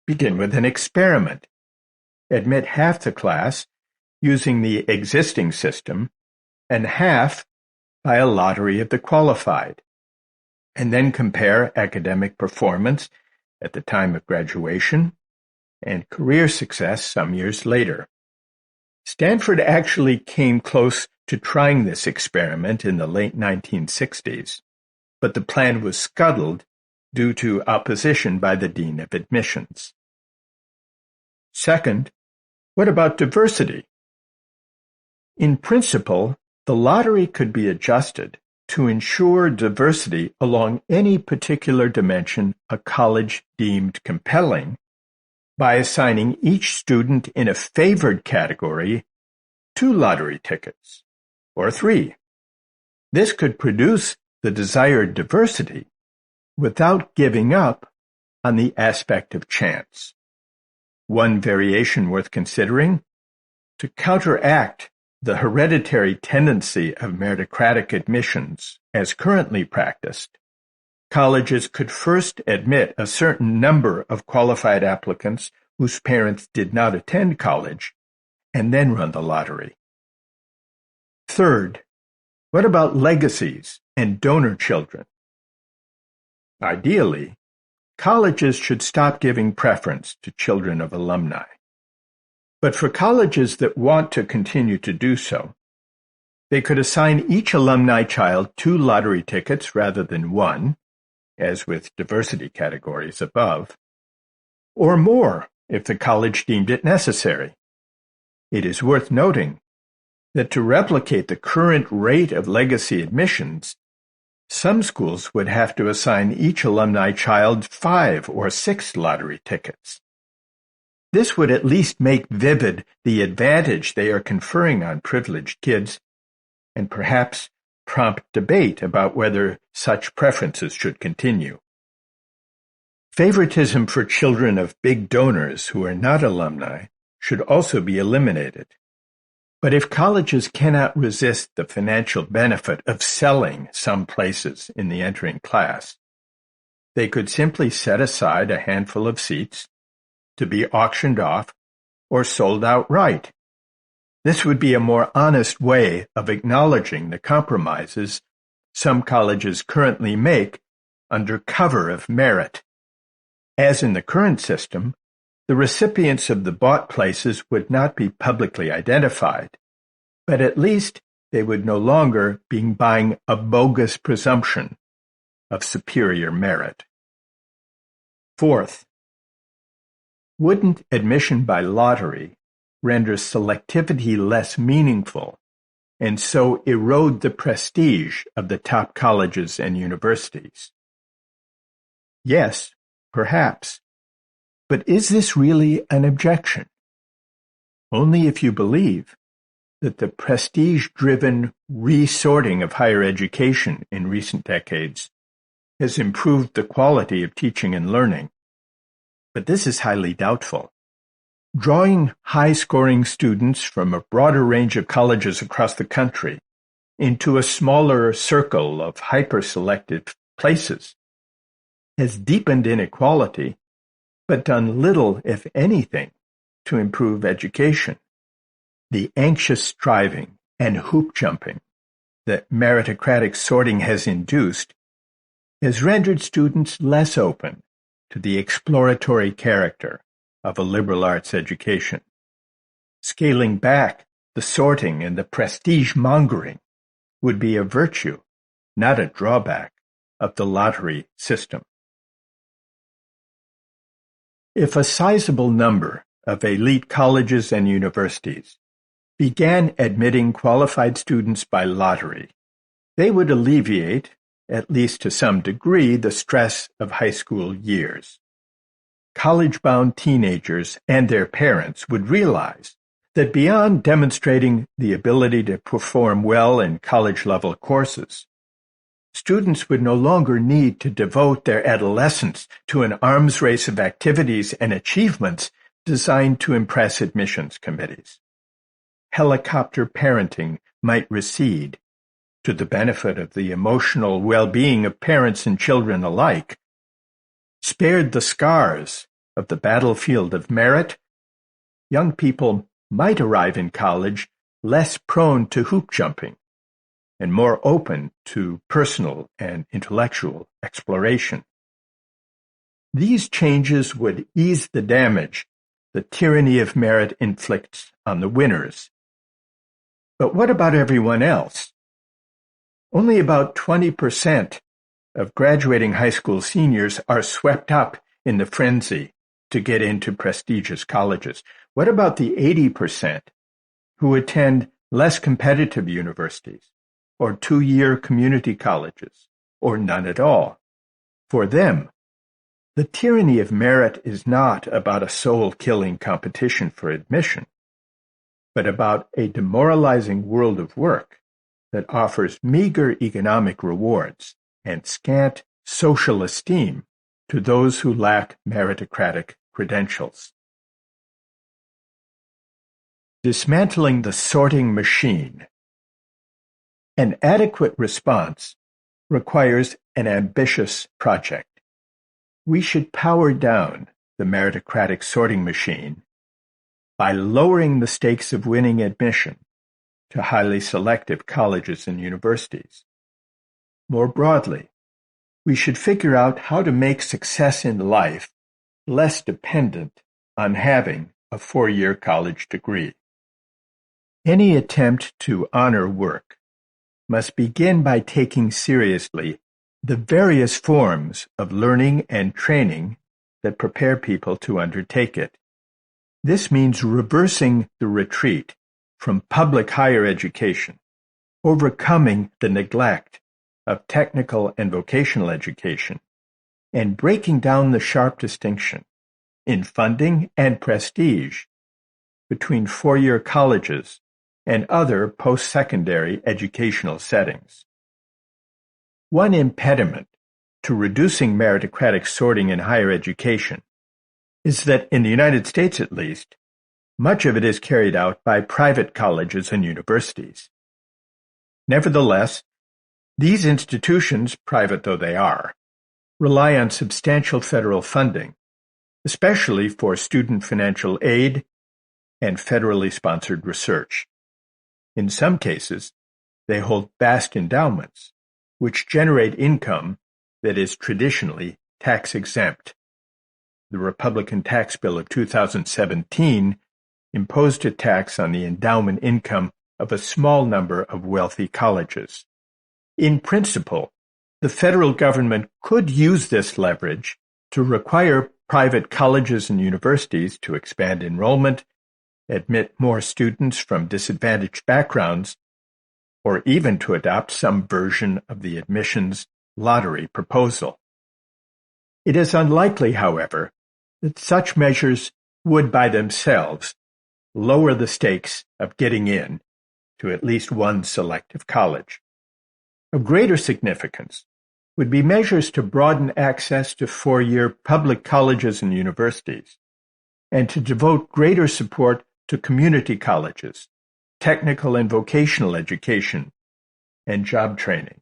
begin with an experiment. Admit half the class using the existing system and half by a lottery of the qualified, and then compare academic performance at the time of graduation and career success some years later. Stanford actually came close to trying this experiment in the late 1960s, but the plan was scuttled due to opposition by the Dean of Admissions. Second, what about diversity? In principle, the lottery could be adjusted to ensure diversity along any particular dimension a college deemed compelling by assigning each student in a favored category 2 lottery tickets, or 3. This could produce the desired diversity without giving up on the aspect of chance. One variation worth considering: to counteract the hereditary tendency of meritocratic admissions as currently practiced, colleges could first admit a certain number of qualified applicants whose parents did not attend college, and then run the lottery. Third, what about legacies and donor children? Ideally, colleges should stop giving preference to children of alumni. But for colleges that want to continue to do so, they could assign each alumni child 2 lottery tickets rather than 1, as with diversity categories above, or more if the college deemed it necessary. It is worth noting that to replicate the current rate of legacy admissions, some schools would have to assign each alumni child 5 or 6 lottery tickets. This would at least make vivid the advantage they are conferring on privileged kids, and perhaps prompt debate about whether such preferences should continue. Favoritism for children of big donors who are not alumni should also be eliminated. But if colleges cannot resist the financial benefit of selling some places in the entering class, they could simply set aside a handful of seats to be auctioned off or sold outright. This would be a more honest way of acknowledging the compromises some colleges currently make under cover of merit. As in the current system, the recipients of the bought places would not be publicly identified, but at least they would no longer be buying a bogus presumption of superior merit. Fourth, wouldn't admission by lottery render selectivity less meaningful and so erode the prestige of the top colleges and universities? Yes, perhaps. But is this really an objection? Only if you believe that the prestige-driven resorting of higher education in recent decades has improved the quality of teaching and learning. But this is highly doubtful. Drawing high-scoring students from a broader range of colleges across the country into a smaller circle of hyper-selected places has deepened inequality, but done little, if anything, to improve education. The anxious striving and hoop jumping that meritocratic sorting has induced has rendered students less open to the exploratory character of a liberal arts education. Scaling back the sorting and the prestige-mongering would be a virtue, not a drawback, of the lottery system. If a sizable number of elite colleges and universities began admitting qualified students by lottery, they would alleviate, at least to some degree, the stress of high school years. College-bound teenagers and their parents would realize that beyond demonstrating the ability to perform well in college-level courses, students would no longer need to devote their adolescence to an arms race of activities and achievements designed to impress admissions committees. Helicopter parenting might recede, to the benefit of the emotional well-being of parents and children alike. Spared the scars of the battlefield of merit, young people might arrive in college less prone to hoop jumping and more open to personal and intellectual exploration. These changes would ease the damage the tyranny of merit inflicts on the winners. But what about everyone else? Only about 20% of graduating high school seniors are swept up in the frenzy to get into prestigious colleges. What about the 80% who attend less competitive universities or two-year community colleges or none at all? For them, the tyranny of merit is not about a soul-killing competition for admission, but about a demoralizing world of work that offers meager economic rewards and scant social esteem to those who lack meritocratic credentials. Dismantling the sorting machine. An adequate response requires an ambitious project. We should power down the meritocratic sorting machine by lowering the stakes of winning admission to highly selective colleges and universities. More broadly, we should figure out how to make success in life less dependent on having a four-year college degree. Any attempt to honor work must begin by taking seriously the various forms of learning and training that prepare people to undertake it. This means reversing the retreat from public higher education, overcoming the neglect of technical and vocational education, and breaking down the sharp distinction in funding and prestige between four-year colleges and other post-secondary educational settings. One impediment to reducing meritocratic sorting in higher education is that, in the United States at least, much of it is carried out by private colleges and universities. Nevertheless, these institutions, private though they are, rely on substantial federal funding, especially for student financial aid and federally sponsored research. In some cases, they hold vast endowments, which generate income that is traditionally tax-exempt. The Republican tax bill of 2017 imposed a tax on the endowment income of a small number of wealthy colleges. In principle, the federal government could use this leverage to require private colleges and universities to expand enrollment, admit more students from disadvantaged backgrounds, or even to adopt some version of the admissions lottery proposal. It is unlikely, however, that such measures would by themselves lower the stakes of getting in to at least one selective college. Of greater significance would be measures to broaden access to four-year public colleges and universities, and to devote greater support to community colleges, technical and vocational education, and job training.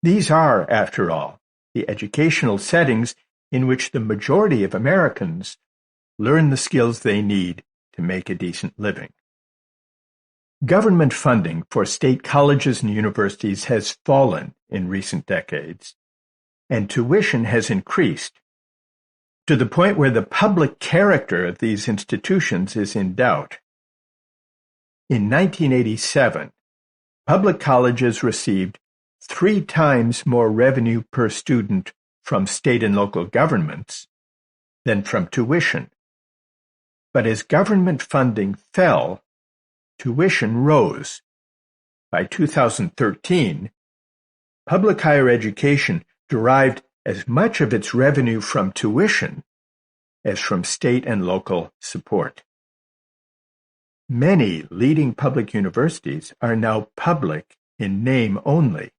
These are, after all, the educational settings in which the majority of Americans learn the skills they need to make a decent living. Government funding for state colleges and universities has fallen in recent decades, and tuition has increased, to the point where the public character of these institutions is in doubt. In 1987, public colleges received 3 times more revenue per student from state and local governments than from tuition. But as government funding fell, tuition rose. By 2013, public higher education derived as much of its revenue from tuition as from state and local support. Many leading public universities are now public in name only.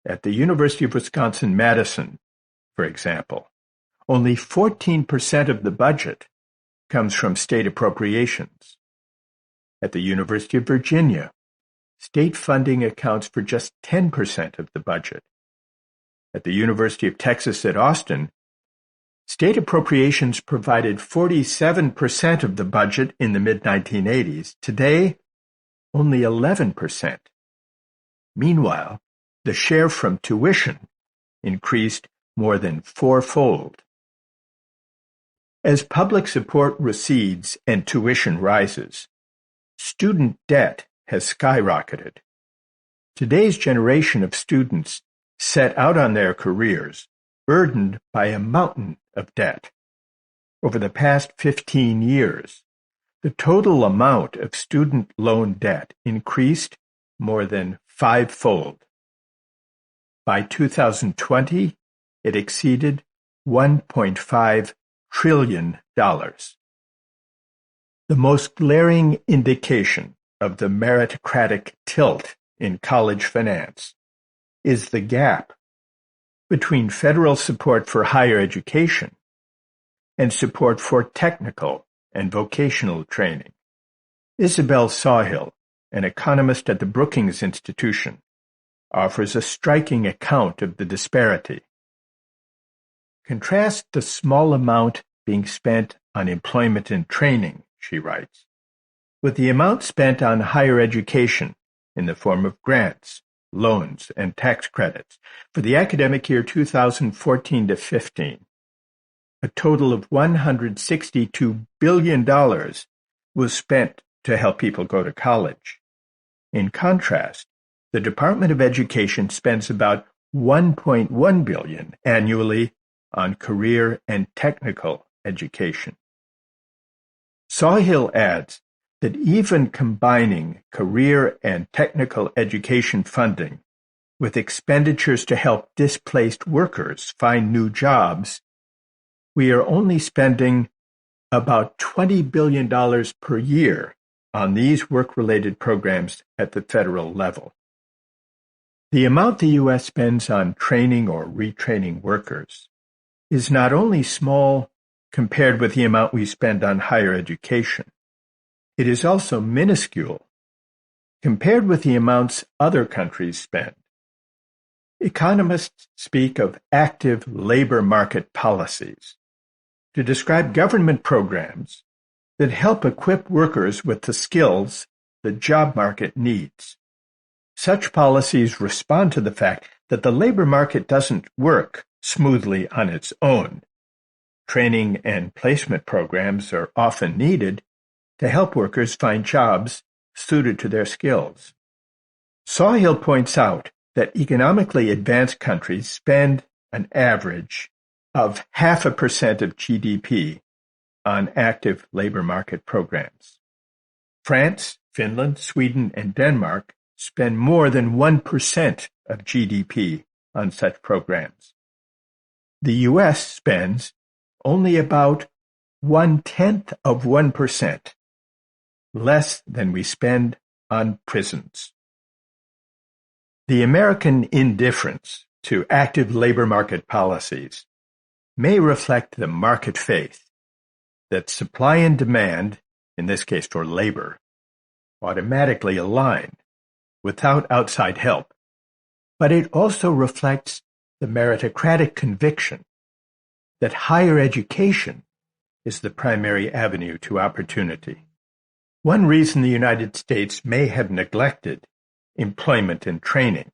At the University of Wisconsin-Madison, for example, only 14% of the budget comes from state appropriations. At the University of Virginia, state funding accounts for just 10% of the budget. At the University of Texas at Austin, State appropriations provided 47% of the budget in the mid-1980s. Today, only 11%. Meanwhile, the share from tuition increased more than fourfold. As public support recedes and tuition rises, student debt has skyrocketed. Today's generation of students set out on their careers burdened by a mountain of debt. Over the past 15 years, the total amount of student loan debt increased more than fivefold. By 2020, it exceeded $1.5 trillion. The most glaring indication of the meritocratic tilt in college finance is the gap between federal support for higher education and support for technical and vocational training. Isabel Sawhill, an economist at the Brookings Institution, offers a striking account of the disparity. Contrast the small amount being spent on employment and training, she writes, with the amount spent on higher education in the form of grants, loans, and tax credits for the academic year 2014 to 15. A total of $162 billion was spent to help people go to college. In contrast, the Department of Education spends about $1.1 billion annually on career and technical education. Sawhill adds that even combining career and technical education funding with expenditures to help displaced workers find new jobs, we are only spending about $20 billion per year on these work-related programs at the federal level. The amount the U.S. spends on training or retraining workers is not only small compared with the amount we spend on higher education, it is also minuscule compared with the amounts other countries spend. Economists speak of active labor market policies to describe government programs that help equip workers with the skills the job market needs. Such policies respond to the fact that the labor market doesn't work smoothly on its own. Training and placement programs are often needed to help workers find jobs suited to their skills. Sawhill points out that economically advanced countries spend an average of 0.5% of GDP on active labor market programs. France, Finland, Sweden, and Denmark spend more than 1% of GDP on such programs. The U.S. spends only about 0.1%, less than we spend on prisons. The American indifference to active labor market policies may reflect the market faith that supply and demand, in this case for labor, automatically align without outside help, but it also reflects the meritocratic conviction that higher education is the primary avenue to opportunity. One reason the United States may have neglected employment and training,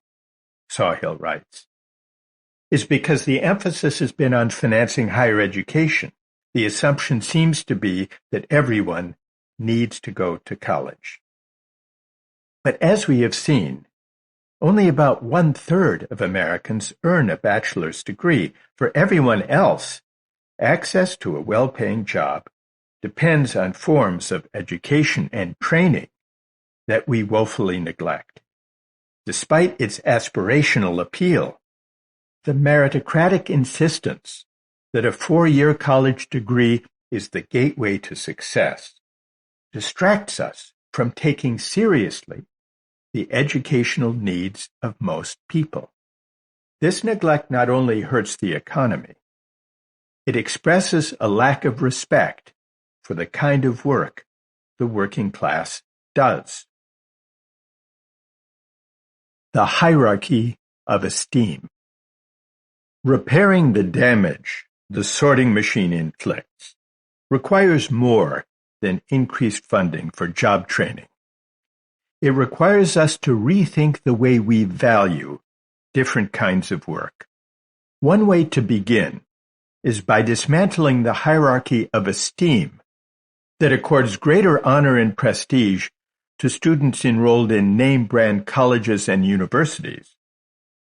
Sawhill writes, is because the emphasis has been on financing higher education. The assumption seems to be that everyone needs to go to college. But as we have seen, only about 1/3 of Americans earn a bachelor's degree. For everyone else, access to a well-paying job depends on forms of education and training that we woefully neglect. Despite its aspirational appeal, the meritocratic insistence that a 4-year college degree is the gateway to success distracts us from taking seriously the educational needs of most people. This neglect not only hurts the economy, it expresses a lack of respect for the kind of work the working class does. The hierarchy of esteem. Repairing the damage the sorting machine inflicts requires more than increased funding for job training. It requires us to rethink the way we value different kinds of work. One way to begin is by dismantling the hierarchy of esteem that accords greater honor and prestige to students enrolled in name-brand colleges and universities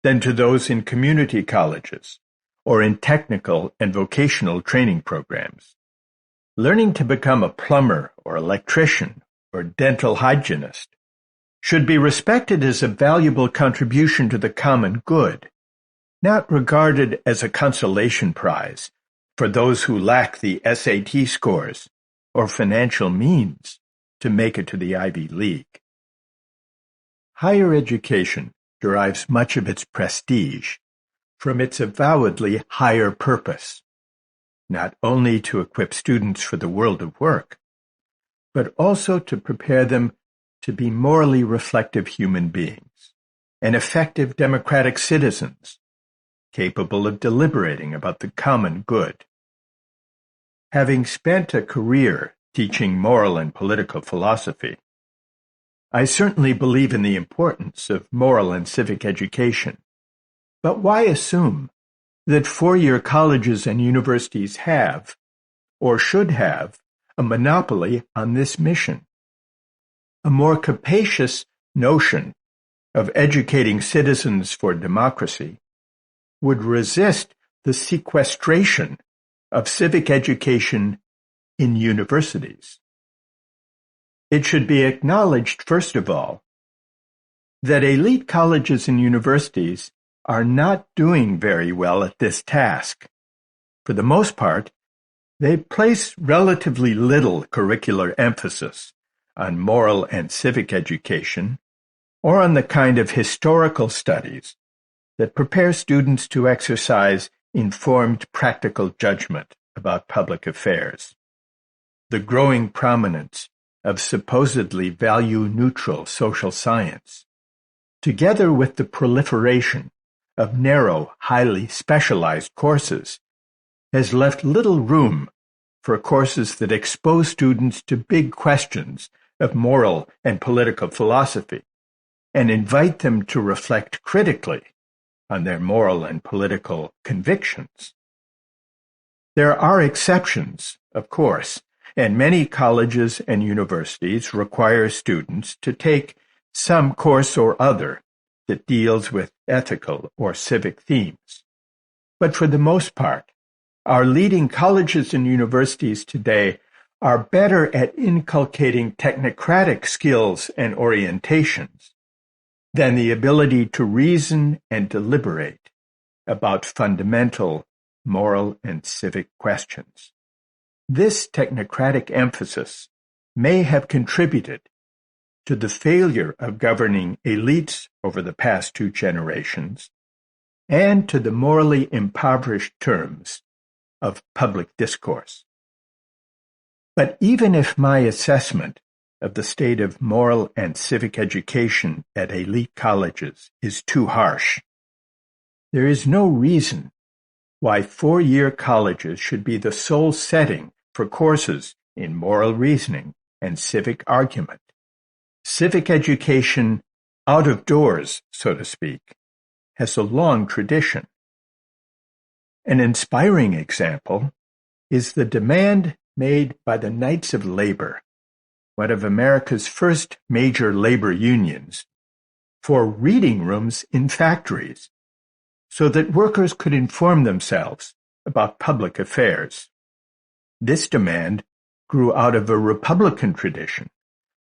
than to those in community colleges or in technical and vocational training programs. Learning to become a plumber or electrician or dental hygienist should be respected as a valuable contribution to the common good, not regarded as a consolation prize for those who lack the SAT scores or financial means to make it to the Ivy League. Higher education derives much of its prestige from its avowedly higher purpose, not only to equip students for the world of work, but also to prepare them to be morally reflective human beings and effective democratic citizens capable of deliberating about the common good. Having spent a career teaching moral and political philosophy, I certainly believe in the importance of moral and civic education. But why assume that four-year colleges and universities have, or should have, a monopoly on this mission? A more capacious notion of educating citizens for democracy would resist the sequestration of civic education in universities. It should be acknowledged, first of all, that elite colleges and universities are not doing very well at this task. For the most part, they place relatively little curricular emphasis on moral and civic education, or on the kind of historical studies that prepare students to exercise informed practical judgment about public affairs. The growing prominence of supposedly value-neutral social science, together with the proliferation of narrow, highly specialized courses, has left little room for courses that expose students to big questions of moral and political philosophy and invite them to reflect critically on their moral and political convictions. There are exceptions, of course, and many colleges and universities require students to take some course or other that deals with ethical or civic themes. But for the most part, our leading colleges and universities today are better at inculcating technocratic skills and orientations than the ability to reason and deliberate about fundamental moral and civic questions. This technocratic emphasis may have contributed to the failure of governing elites over the past two generations and to the morally impoverished terms of public discourse. But even if my assessment of the state of moral and civic education at elite colleges is too harsh, there is no reason why four-year colleges should be the sole setting for courses in moral reasoning and civic argument. Civic education out of doors, so to speak, has a long tradition. An inspiring example is the demand made by the Knights of Labor, one of America's first major labor unions, for reading rooms in factories so that workers could inform themselves about public affairs. This demand grew out of a Republican tradition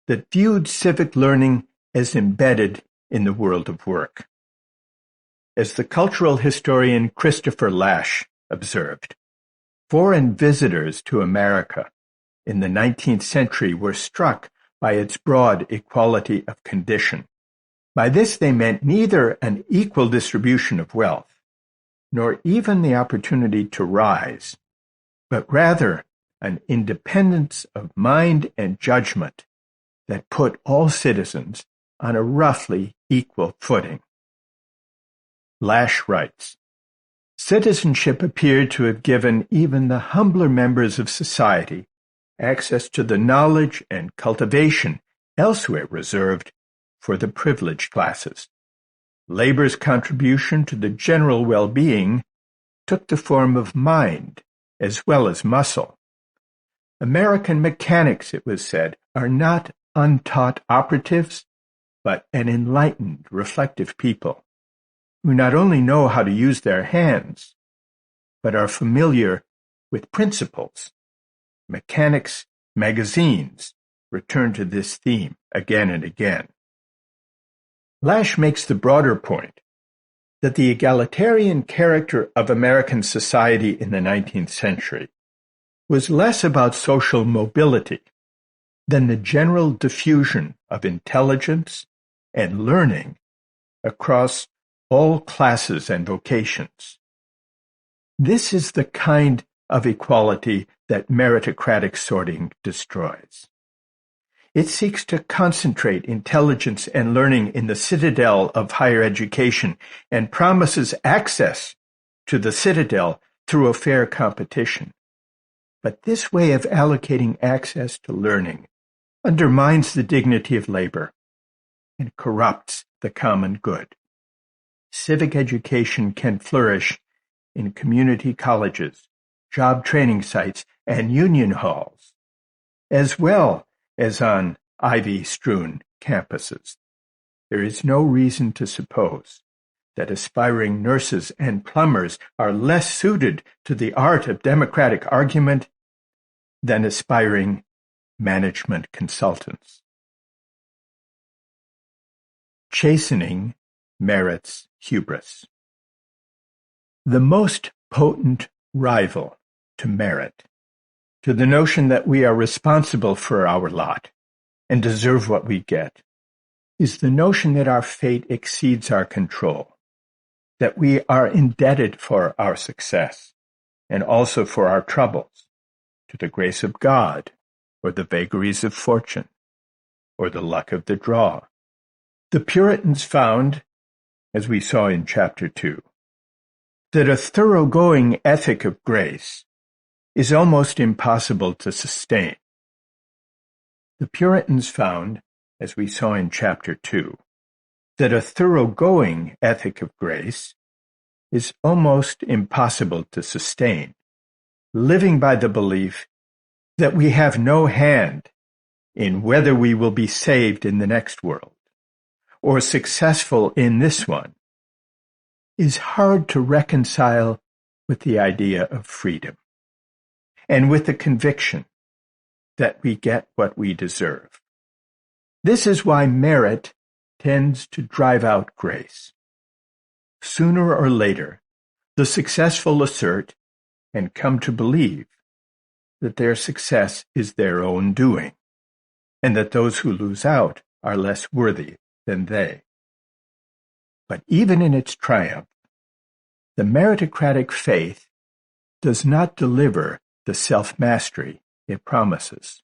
that viewed civic learning as embedded in the world of work. As the cultural historian Christopher Lasch observed, foreign visitors to America in the 19th century were struck by its broad equality of condition. By this they meant neither an equal distribution of wealth, nor even the opportunity to rise, but rather an independence of mind and judgment that put all citizens on a roughly equal footing. Lasch writes, Citizenship appeared to have given even the humbler members of society access to the knowledge and cultivation elsewhere reserved for the privileged classes. Labor's contribution to the general well-being took the form of mind as well as muscle. American mechanics, it was said, are not untaught operatives, but an enlightened, reflective people who not only know how to use their hands, but are familiar with principles. Mechanics magazines return to this theme again and again. Lash makes the broader point that the egalitarian character of American society in the 19th century was less about social mobility than the general diffusion of intelligence and learning across all classes and vocations. This is the kind of equality that meritocratic sorting destroys. It seeks to concentrate intelligence and learning in the citadel of higher education and promises access to the citadel through a fair competition. But this way of allocating access to learning undermines the dignity of labor and corrupts the common good. Civic education can flourish in community colleges, job training sites, and union halls, as well as on ivy-strewn campuses. There is no reason to suppose that aspiring nurses and plumbers are less suited to the art of democratic argument than aspiring management consultants. Chastening merits hubris. The most potent rival to merit, to the notion that we are responsible for our lot and deserve what we get, is the notion that our fate exceeds our control, that we are indebted for our success and also for our troubles to the grace of God or the vagaries of fortune or the luck of the draw. The Puritans found, as we saw in chapter 2, that a thoroughgoing ethic of grace is almost impossible to sustain. The Puritans found, as we saw in chapter 2, that a thoroughgoing ethic of grace is almost impossible to sustain, living by the belief that we have no hand in whether we will be saved in the next world or successful in this one, is hard to reconcile with the idea of freedom and with the conviction that we get what we deserve. This is why merit tends to drive out grace. Sooner or later, the successful assert and come to believe that their success is their own doing, and that those who lose out are less worthy than they. But even in its triumph, the meritocratic faith does not deliver the self-mastery it promises,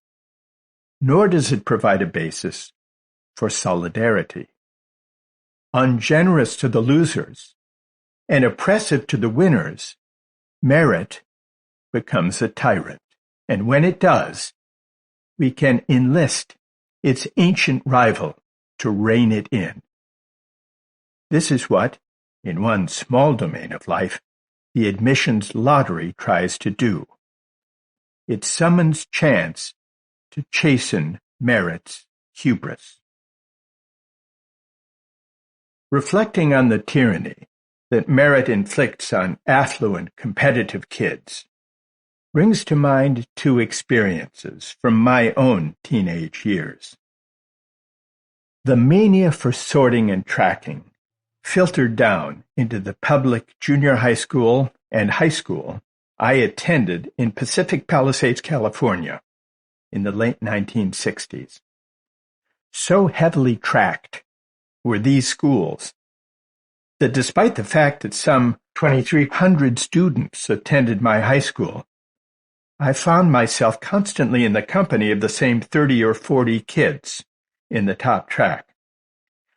nor does it provide a basis for solidarity. Ungenerous to the losers and oppressive to the winners, merit becomes a tyrant, and when it does, we can enlist its ancient rival to rein it in. This is what, in one small domain of life, the admissions lottery tries to do. It summons chance to chasten merit's hubris. Reflecting on the tyranny that merit inflicts on affluent, competitive kids brings to mind two experiences from my own teenage years. The mania for sorting and tracking filtered down into the public junior high school and high school I attended in Pacific Palisades, California, in the late 1960s. So heavily tracked were these schools that despite the fact that some 2,300 students attended my high school, I found myself constantly in the company of the same 30 or 40 kids in the top track.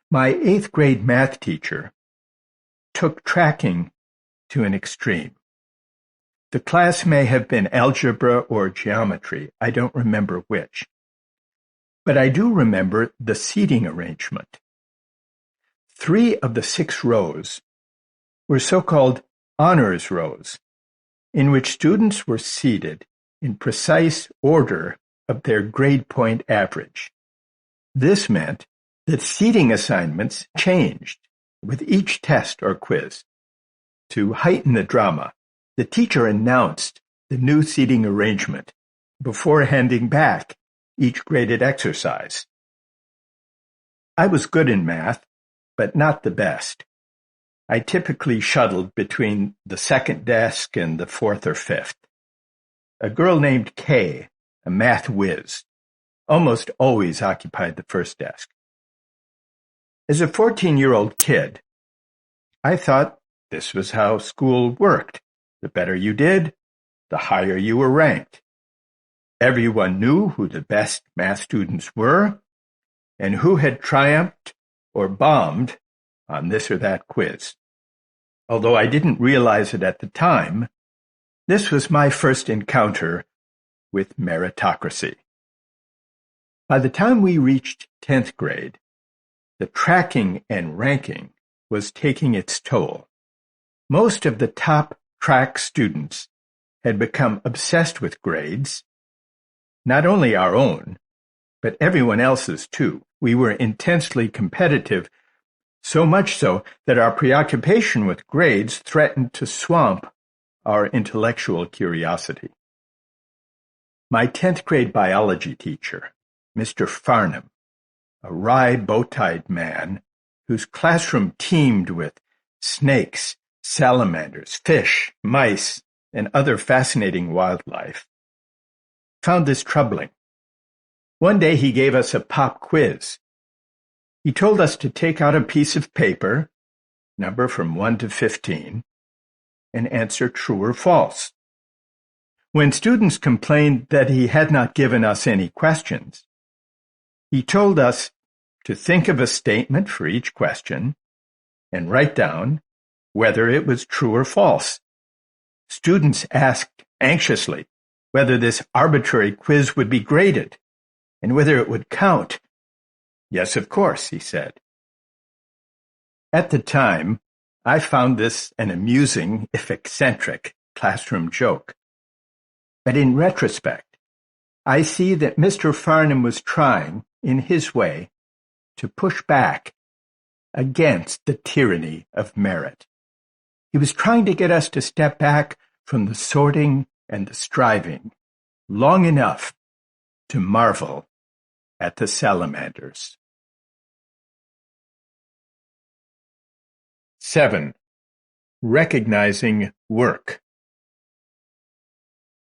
My 8th grade math teacher took tracking to an extreme. The class may have been algebra or geometry, I don't remember which. But I do remember the seating arrangement. 3 of the 6 rows were so-called honors rows, in which students were seated in precise order of their grade point average. This meant that seating assignments changed with each test or quiz. To heighten the drama, the teacher announced the new seating arrangement before handing back each graded exercise. I was good in math, but not the best. I typically shuttled between the second desk and the 4th or 5th. A girl named Kay, a math whiz, almost always occupied the first desk. As a 14-year-old kid, I thought this was how school worked. The better you did, the higher you were ranked. Everyone knew who the best math students were and who had triumphed or bombed on this or that quiz. Although I didn't realize it at the time, this was my first encounter with meritocracy. By the time we reached 10th grade, the tracking and ranking was taking its toll. Most of the top track students had become obsessed with grades, not only our own, but everyone else's too. We were intensely competitive, so much so that our preoccupation with grades threatened to swamp our intellectual curiosity. My 10th grade biology teacher, Mr. Farnham, a wry bow-tied man whose classroom teemed with snakes, salamanders, fish, mice, and other fascinating wildlife, found this troubling. One day he gave us a pop quiz. He told us to take out a piece of paper, number from 1 to 15, and answer true or false. When students complained that he had not given us any questions, he told us to think of a statement for each question and write down whether it was true or false. Students asked anxiously whether this arbitrary quiz would be graded and whether it would count. Yes, of course, he said. At the time, I found this an amusing, if eccentric, classroom joke. But in retrospect, I see that Mr. Farnham was trying, in his way, to push back against the tyranny of merit. He was trying to get us to step back from the sorting and the striving long enough to marvel at the salamanders. 7. Recognizing work.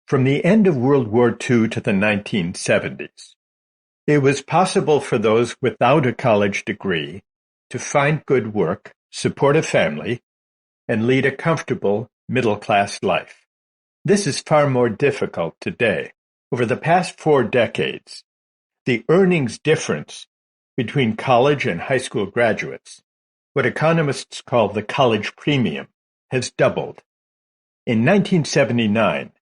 From the end of World War II to the 1970s, it was possible for those without a college degree to find good work, support a family, and lead a comfortable middle-class life. This is far more difficult today. Over the past 4 decades, the earnings difference between college and high school graduates, what economists call the college premium, has doubled. In 1979,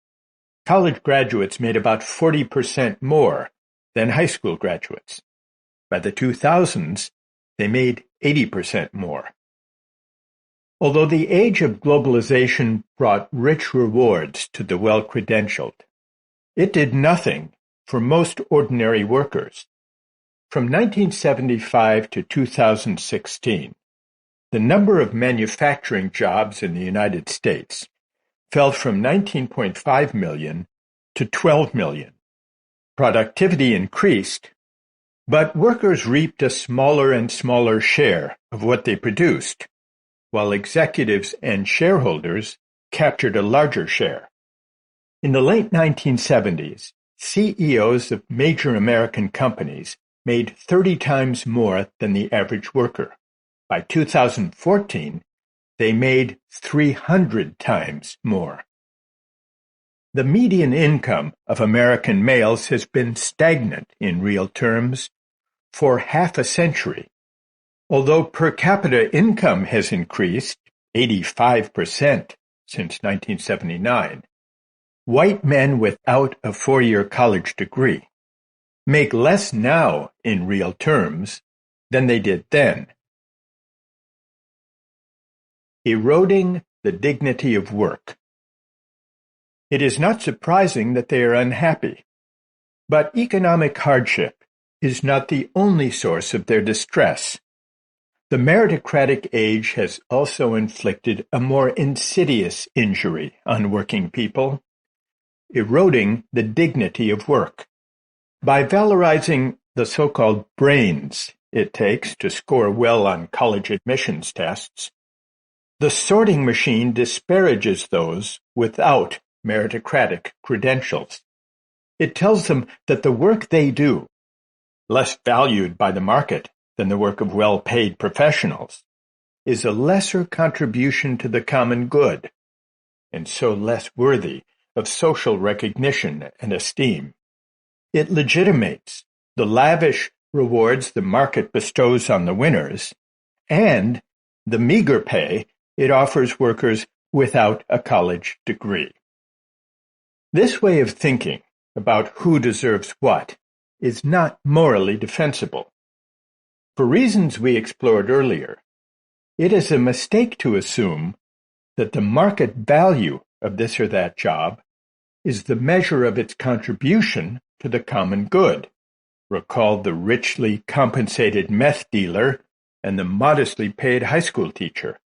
college graduates made about 40% more than high school graduates. By the 2000s, they made 80% more. Although the age of globalization brought rich rewards to the well-credentialed, it did nothing for most ordinary workers. From 1975 to 2016, the number of manufacturing jobs in the United States fell from 19.5 million to 12 million. Productivity increased, but workers reaped a smaller and smaller share of what they produced, while executives and shareholders captured a larger share. In the late 1970s, CEOs of major American companies made 30 times more than the average worker. By 2014, they made 300 times more. The median income of American males has been stagnant in real terms for half a century. Although per capita income has increased 85% since 1979, white men without a four-year college degree make less now in real terms than they did then. Eroding the dignity of work. It is not surprising that they are unhappy, but economic hardship is not the only source of their distress. The meritocratic age has also inflicted a more insidious injury on working people, eroding the dignity of work. By valorizing the so-called brains it takes to score well on college admissions tests, the sorting machine disparages those without meritocratic credentials. It tells them that the work they do, less valued by the market than the work of well-paid professionals, is a lesser contribution to the common good, and so less worthy of social recognition and esteem. It legitimates the lavish rewards the market bestows on the winners and the meager pay it offers workers without a college degree. This way of thinking about who deserves what is not morally defensible. For reasons we explored earlier, it is a mistake to assume that the market value of this or that job is the measure of its contribution to the common good. Recall the richly compensated meth dealer and the modestly paid high school teacher.